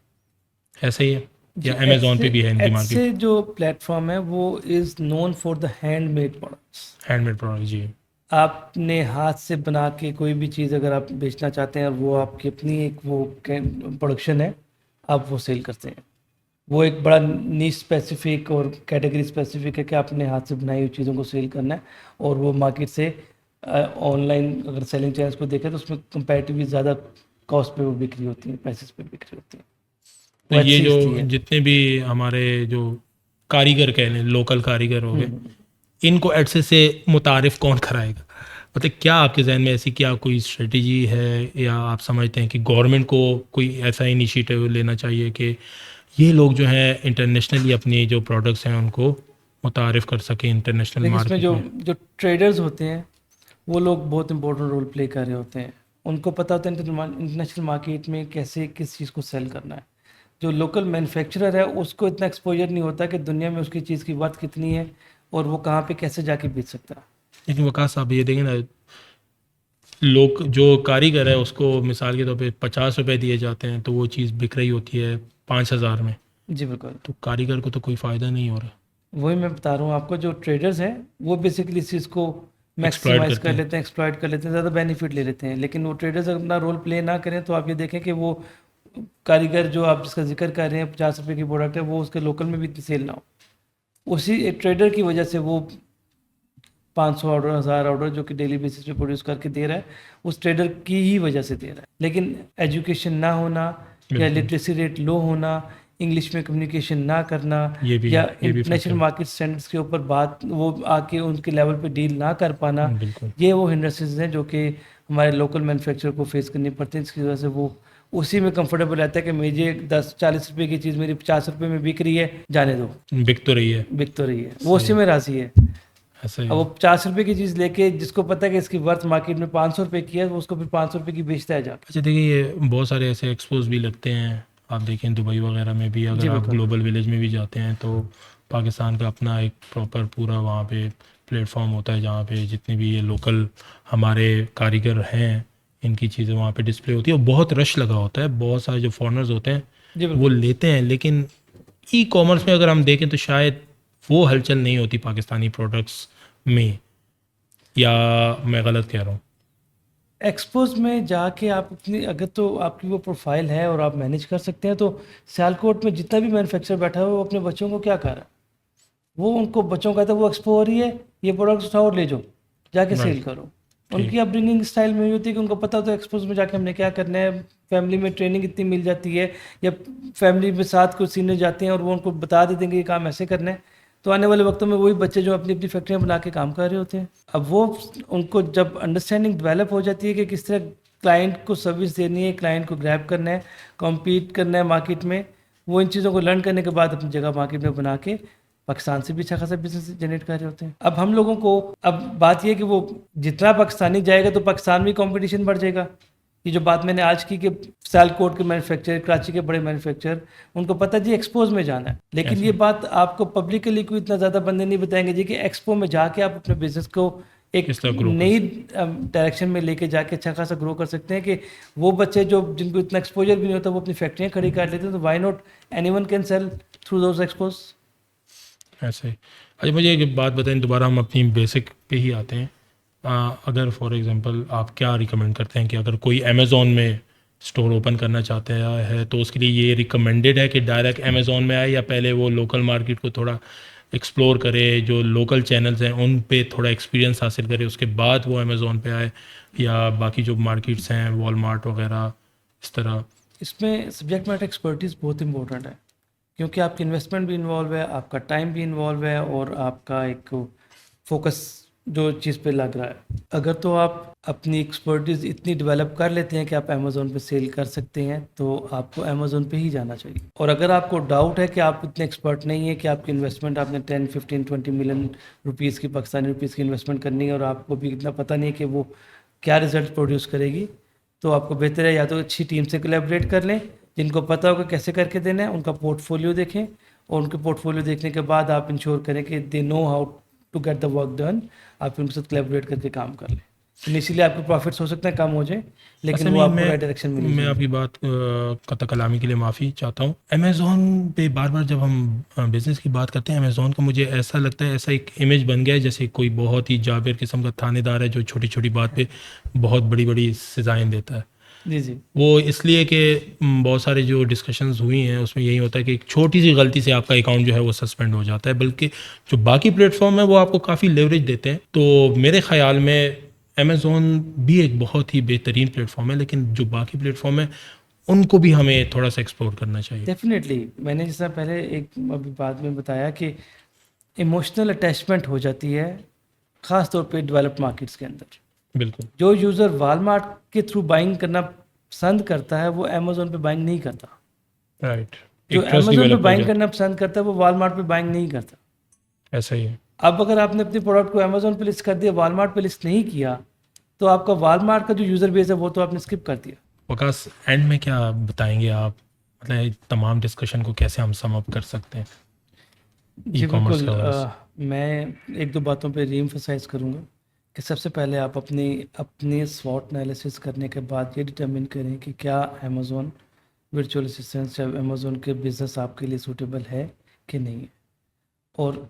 ऐसा ही है या अमेज़ॉन पे भी है इनकी मार्केट? से जो प्लेटफॉर्म है वो is known for the handmade products. Handmade product जी। आपने हाथ से बना के कोई भी चीज़ अगर आप बेचना चाहते हैं और वो आपकी अपनी एक वो प्रोडक्शन है, आप वो सेल करते हैं। वो एक बड़ा नीश स्पेसिफिक और कैटेगरी स्पेसिफिक है कि आपने हाथ से बनाई हुई चीज़ों को सेल करना है और वो मार्केट से ऑनलाइन अगर सेलिंग चैनल्स को देखें तो उसमें कंपैरेटिवली ज़्यादा कॉस्ट पे वो बिक्री होती है, प्राइसेस पे बिक्री होती है। तो वो ये अच्छी जो इसलिए है। जितने भी हमारे जो कारीगर कह लें, लोकल कारीगर हो गए, इनको एडसे से मुतारिफ कौन कराएगा? मतलब क्या आपके जहन में ऐसी क्या कोई स्ट्रेटजी है, या आप समझते हैं कि गवर्नमेंट को कोई ऐसा इनिशिएटिव लेना चाहिए कि ये लोग जो हैं इंटरनेशनली अपनी जो प्रोडक्ट्स हैं उनको मुतारिफ कर सकें इंटरनेशनल लेकिन इसमें मार्केट जो में? जो ट्रेडर्स होते हैं वो लोग बहुत इंपॉर्टेंट रोल प्ले कर रहे होते हैं। उनको पता होता है इंटरनेशनल मार्केट में कैसे किस चीज़ को सेल करना है। जो लोकल मैन्युफैक्चरर है उसको इतना एक्सपोजर नहीं होता कि दुनिया में उसकी चीज़ की वर्थ कितनी है और वो कहाँ पे कैसे जाके बेच सकता है। लेकिन वकास साहब ये देखें ना, लोग जो कारीगर है उसको मिसाल के तौर पे 50 रुपए दिए जाते हैं तो वो चीज़ बिक रही होती है 5,000 में, जी बिल्कुल। तो कारीगर को तो कोई फ़ायदा नहीं हो रहा। वही मैं बता रहा हूँ आपको, जो ट्रेडर्स हैं वो बेसिकली इस चीज़ को Exploit मैक्सिमाइज करते कर हैं। लेते हैं, एक्सप्लॉइट कर लेते हैं, ज़्यादा बेनिफिट ले लेते हैं। लेकिन वो ट्रेडर्स अपना रोल प्ले ना करें तो आप ये देखें कि वो कारीगर जो आप जिसका जिक्र कर रहे हैं 50 रुपये की प्रोडक्ट है वो उसके लोकल में भी इतनी सेल ना हो, उसी एक ट्रेडर की वजह से वो 500 ऑर्डर 1000 ऑर्डर जो कि डेली बेसिस पे प्रोड्यूस करके दे रहा है, उस ट्रेडर की ही वजह से दे रहा है। लेकिन एजुकेशन ना होना या बिल्कुल। लिटरेसी रेट लो होना, इंग्लिश में कम्युनिकेशन ना करना, ये भी या ये भी इंटरनेशनल फैक्टर मार्केट स्टैंडर्ड्स के ऊपर बात वो आके उनके लेवल पे डील ना कर पाना, है। बिल्कुल। ये वो हिंड्रेंसेस हैं जो कि हमारे लोकल मैन्युफैक्चरर को फेस करनी पड़ती हैं, जिसकी वजह से वो उसी में कंफर्टेबल रहता है कि मुझे 10-40 रुपये की चीज़ मेरी 50 रुपये में बिक रही है, जाने दो, बिक तो रही है। बिक तो रही है, वो उसी में राजी है। ऐसा ही अब है। वो 50 रुपए की चीज़ लेके जिसको पता है कि इसकी वर्थ मार्केट में 500 रुपए की है, वो उसको फिर 500 रुपए की बेचता है जाके। अच्छा देखिए, ये बहुत सारे ऐसे एक्सपोज भी लगते हैं, आप देखें दुबई वगैरह में भी, अगर जी आप बिल्कुल। ग्लोबल विलेज में भी जाते हैं तो पाकिस्तान का अपना एक प्रॉपर पूरा वहाँ पे प्लेटफॉर्म होता है जहाँ पे जितने भी ये लोकल हमारे कारीगर हैं इनकी चीज़ें वहाँ पे डिस्प्ले होती है, और बहुत रश लगा होता है, बहुत सारे जो फॉरेनर्स होते हैं जी वो बिल्कुल। लेते हैं। लेकिन ई कॉमर्स में अगर हम देखें तो शायद वो हलचल नहीं होती पाकिस्तानी प्रोडक्ट्स में, या मैं गलत कह रहा हूँ? एक्सपोज में जाके आप अपनी, अगर तो आपकी वो प्रोफाइल है और आप मैनेज कर सकते हैं, तो सियालकोट में जितना भी मैन्युफैक्चर बैठा है वो अपने बच्चों को क्या कर रहा है, वो उनको बच्चों को कहता है वो एक्सपो हो रही है, ये प्रोडक्ट उठाओ और ले जाओ, जाके सेल राइट। करो। ठीक। उनकी अपब्रिंगिंग स्टाइल में ये होती है कि उनको पता होता है एक्सपोज में जाके हमने क्या करना है, फैमिली में ट्रेनिंग इतनी मिल जाती है, या फैमिली में साथ कुछ सीनियर जाते हैं और वो उनको बता देते हैं कि ये काम ऐसे करना है। तो आने वाले वक्तों में वही बच्चे जो अपनी अपनी फैक्ट्रियाँ बना के काम कर रहे होते हैं, अब वो उनको जब अंडरस्टैंडिंग डेवलप हो जाती है कि किस तरह क्लाइंट को सर्विस देनी है, क्लाइंट को ग्रैब करना है, कॉम्पीट करना है मार्केट में, वो इन चीज़ों को लर्न करने के बाद अपनी जगह मार्केट में बना के पाकिस्तान से भी अच्छा खासा बिजनेस जनरेट कर रहे होते हैं। अब हम लोगों को, अब बात ये है कि वो जितना पाकिस्तानी जाएगा तो पाकिस्तान में कंपटीशन बढ़ जाएगा। ये जो बात मैंने आज की कि सियालकोट के मैन्युफैक्चर, कराची के बड़े मैन्युफैक्चर, उनको पता है जी एक्सपोज में जाना है, लेकिन ऐसे ये बात आपको पब्लिकली कोई इतना ज़्यादा बंदे नहीं बताएंगे जी कि एक्सपो में जाके आप अपने बिजनेस को एक किस तरह ग्रो कर नई सकते डायरेक्शन में लेके जाके अच्छा खासा ग्रो कर सकते हैं। कि वो बच्चे जो जिनको इतना एक्सपोजर भी नहीं होता वो अपनी फैक्ट्रियाँ खड़ी कर लेते हैं, तो why not anyone can sell through those expos. हैं ऐसे ही। अच्छा मुझे एक बात बताएं, दोबारा हम अपनी बेसिक पे ही आते हैं। अगर फॉर एग्जांपल आप क्या रिकमेंड करते हैं कि अगर कोई अमेज़ोन में स्टोर ओपन करना चाहते हैं है तो उसके लिए ये रिकमेंडेड है कि डायरेक्ट अमेज़ोन में आए, या पहले वो लोकल मार्केट को थोड़ा एक्सप्लोर करे, जो लोकल चैनल्स हैं उन पे थोड़ा एक्सपीरियंस हासिल करे, उसके बाद वो अमेज़ोन पे आए, या बाकी जो मार्केट्स हैं वॉलमार्ट वगैरह इस तरह? इसमें सब्जेक्ट मैटर एक्सपर्टीज़ बहुत इंपॉर्टेंट है, क्योंकि आपकी इन्वेस्टमेंट भी इन्वॉल्व है, आपका टाइम भी इन्वॉल्व है, और आपका एक फोकस जो चीज़ पे लग रहा है। अगर तो आप अपनी एक्सपर्टीज़ इतनी डेवलप कर लेते हैं कि आप अमेज़ोन पे सेल कर सकते हैं, तो आपको अमेज़ोन पे ही जाना चाहिए। और अगर आपको डाउट है कि आप इतने एक्सपर्ट नहीं है कि आपकी इन्वेस्टमेंट आपने 10, 15, 20 मिलियन रुपीज़ की, पाकिस्तानी रुपीज़ की इन्वेस्टमेंट करनी है, और आपको भी इतना पता नहीं है कि वो क्या रिजल्ट प्रोड्यूस करेगी, तो आपको बेहतर है या तो अच्छी टीम से कोलैबोरेट कर लें जिनको पता होगा कैसे करके देना है, उनका पोर्टफोलियो देखें, और उनके पोर्टफोलियो देखने के बाद आप इंश्योर करें कि they know how to get the work done, आप उनके साथ कोलैबोरेट करके काम कर लें। इनिशियली आपके प्रॉफिट्स हो सकते हैं कम हो जाए, लेकिन ऐसा वो नहीं, आपको राइट डायरेक्शन में ले मैं जाएंगे। आपकी बात कतई कलामी के लिए माफ़ी चाहता हूँ। अमेज़ोन पे बार बार जब हम बिज़नेस की बात करते हैं अमेज़ोन का, मुझे ऐसा लगता है, ऐसा एक इमेज बन गया है जैसे कोई बहुत ही जाबिर किस्म का थानेदार है जो छोटी छोटी बात पे बहुत बड़ी बड़ी सजाएं देता है। जी जी। वो इसलिए कि बहुत सारे जो डिस्कशंस हुई हैं उसमें यही होता है कि एक छोटी सी गलती से आपका अकाउंट जो है वो सस्पेंड हो जाता है, बल्कि जो बाकी प्लेटफॉर्म है वो आपको काफ़ी लेवरेज देते हैं। तो मेरे ख्याल में अमेज़ोन भी एक बहुत ही बेहतरीन प्लेटफॉर्म है, लेकिन जो बाकी प्लेटफॉर्म है उनको भी हमें थोड़ा सा एक्सप्लोर करना चाहिए। डेफिनेटली, मैंने जैसा पहले एक अभी बाद में बताया कि इमोशनल अटैचमेंट हो जाती है, ख़ास तौर पे डेवलप्ड मार्केट्स के अंदर। बिल्कुल। जो यूज़र वालमार्ट के थ्रू बाइंग करना पसंद करता है वो अमेज़ोन पे बाइंग नहीं करता। राइट। जो एक ट्रस्ट अमेज़ोन पे डेवलप हो बाइंग जाता करना पसंद करता है वो वालमार्ट पे बाइंग नहीं करता। है। ऐसा ही है। अब अगर आपने अपने प्रोडक्ट को अमेज़ोन पे लिस्ट कर दिया, वालमार्ट पे लिस्ट नहीं किया, तो आपका वालमार्ट का जो यूज़र बेस है वो तो आपने स्किप कर दिया। वकास, एंड में क्या बताएंगे आप, मतलब ये तमाम डिस्कशन को कैसे हम सम अप कर सकते हैं ई जी कॉमर्स बिल्कुल। के हवाले से? मैं एक दो बातों पे रीएम्फसाइज़ करूँगा कि सबसे पहले आप अपनी अपनी स्वॉट एनालिसिस करने के बाद ये डिटरमिन करें कि क्या अमेज़ोन वर्चुअल असिस्टेंट या अमेज़ोन के बिज़नेस आपके लिए सूटेबल है कि नहीं है। और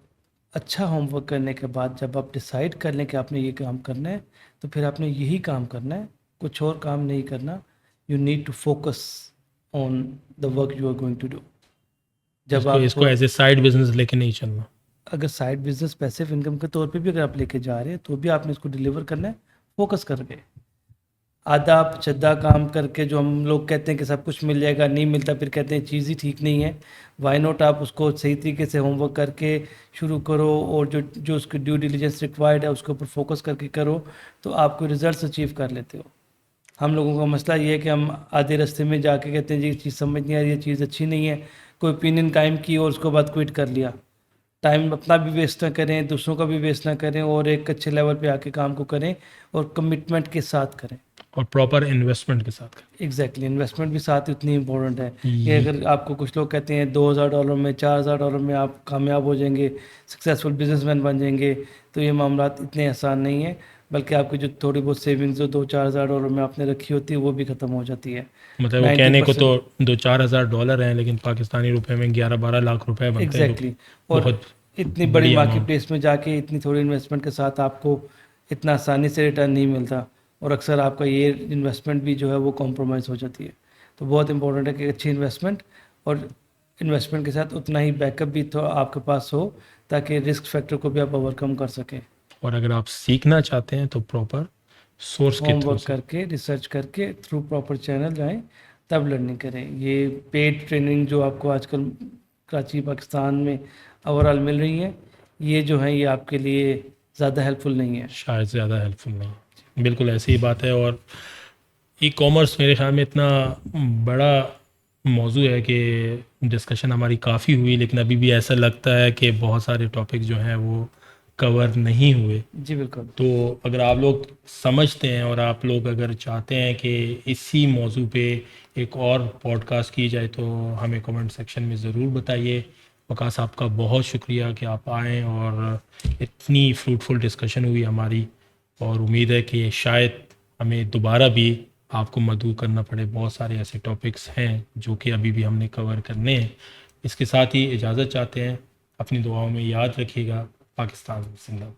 अच्छा होमवर्क करने के बाद जब आप डिसाइड कर लें कि आपने ये काम करना है, तो फिर आपने यही काम करना है, कुछ और काम नहीं करना। You need to focus on the work you are going to do. जब इसको आप इसको एज ए साइड बिजनेस लेके नहीं चलना। अगर साइड बिजनेस पैसिव इनकम के तौर पे भी अगर आप लेके जा रहे हैं, तो भी आपने इसको डिलीवर करना है फोकस करके। आधा पचद्दा काम करके जो हम लोग कहते हैं कि सब कुछ मिल जाएगा, नहीं मिलता, फिर कहते हैं चीज़ ही ठीक नहीं है। वाई नॉट आप उसको सही तरीके से होमवर्क करके शुरू करो, और जो जो उसकी ड्यू डिलीजेंस रिक्वायर्ड है उसके ऊपर फोकस करके करो, तो आपको रिजल्ट्स अचीव कर लेते हो। हम लोगों का मसला ये है कि हम आधे रास्ते में जाके कहते हैं जी ये चीज़ समझ नहीं आ रही, ये चीज़ अच्छी नहीं है, कोई ओपिनियन कायम की और उसके बाद क्विट कर लिया। टाइम अपना भी वेस्ट ना करें, दूसरों का भी वेस्ट ना करें, और एक अच्छे लेवल पे आके काम को करें और कमिटमेंट के साथ करें। और प्रॉपर इन्वेस्टमेंट के साथ एग्जैक्टली, इन्वेस्टमेंट भी साथ ही उतनी इंपॉर्टेंट है। ये ये अगर आपको कुछ लोग कहते हैं $2000 में, $4000 में आप कामयाब हो जाएंगे, सक्सेसफुल बिजनेसमैन बन जाएंगे, तो ये मामला इतने आसान नहीं है। बल्कि आपकी जो थोड़ी बहुत सेविंग्स जो $2-4 हज़ार में आपने रखी होती है वो भी ख़त्म हो जाती है। मतलब वो कहने को तो 2-4 हज़ार डॉलर हैं, लेकिन पाकिस्तानी रुपए में 11-12 लाख रुपए बनते हैं, एग्जैक्टली तो और बहुत इतनी बड़ी बड़ी मार्केट अमाउंट। प्लेस में जाके इतनी थोड़ी इन्वेस्टमेंट के साथ आपको इतना आसानी से रिटर्न नहीं मिलता, और अक्सर आपका ये इन्वेस्टमेंट भी जो है वो कॉम्प्रोमाइज़ हो जाती है। तो बहुत इंपॉर्टेंट है कि अच्छी इन्वेस्टमेंट, और इन्वेस्टमेंट के साथ उतना ही बैकअप भी तो आपके पास हो, ताकि रिस्क फैक्टर को भी आप ओवरकम कर सकें। और अगर आप सीखना चाहते हैं तो प्रॉपर सोर्स के थ्रू होमवर्क से। करके, रिसर्च करके, थ्रू प्रॉपर चैनल जाएं, तब लर्निंग करें। ये पेड ट्रेनिंग जो आपको आजकल कराची पाकिस्तान में ओवरऑल मिल रही है, ये जो है ये आपके लिए ज़्यादा हेल्पफुल नहीं है। शायद ज़्यादा हेल्पफुल नहीं है, बिल्कुल ऐसी ही बात है। और ई कॉमर्स मेरे ख्याल में इतना बड़ा मौजू है कि डिस्कशन हमारी काफ़ी हुई, लेकिन अभी भी ऐसा लगता है कि बहुत सारे टॉपिक जो हैं वो कवर नहीं हुए। जी बिल्कुल। तो अगर आप लोग समझते हैं और आप लोग अगर चाहते हैं कि इसी मौजू पे एक और पॉडकास्ट की जाए, तो हमें कमेंट सेक्शन में ज़रूर बताइए। वकास, आपका बहुत शुक्रिया कि आप आए और इतनी फ्रूटफुल डिस्कशन हुई हमारी, और उम्मीद है कि शायद हमें दोबारा भी आपको मदऊ करना पड़े। बहुत सारे ऐसे टॉपिक्स हैं जो कि अभी भी हमने कवर करने हैं। इसके साथ ही इजाज़त चाहते हैं, अपनी दुआओं में याद रखिएगा। पाकिस्तान जिंदाबाद।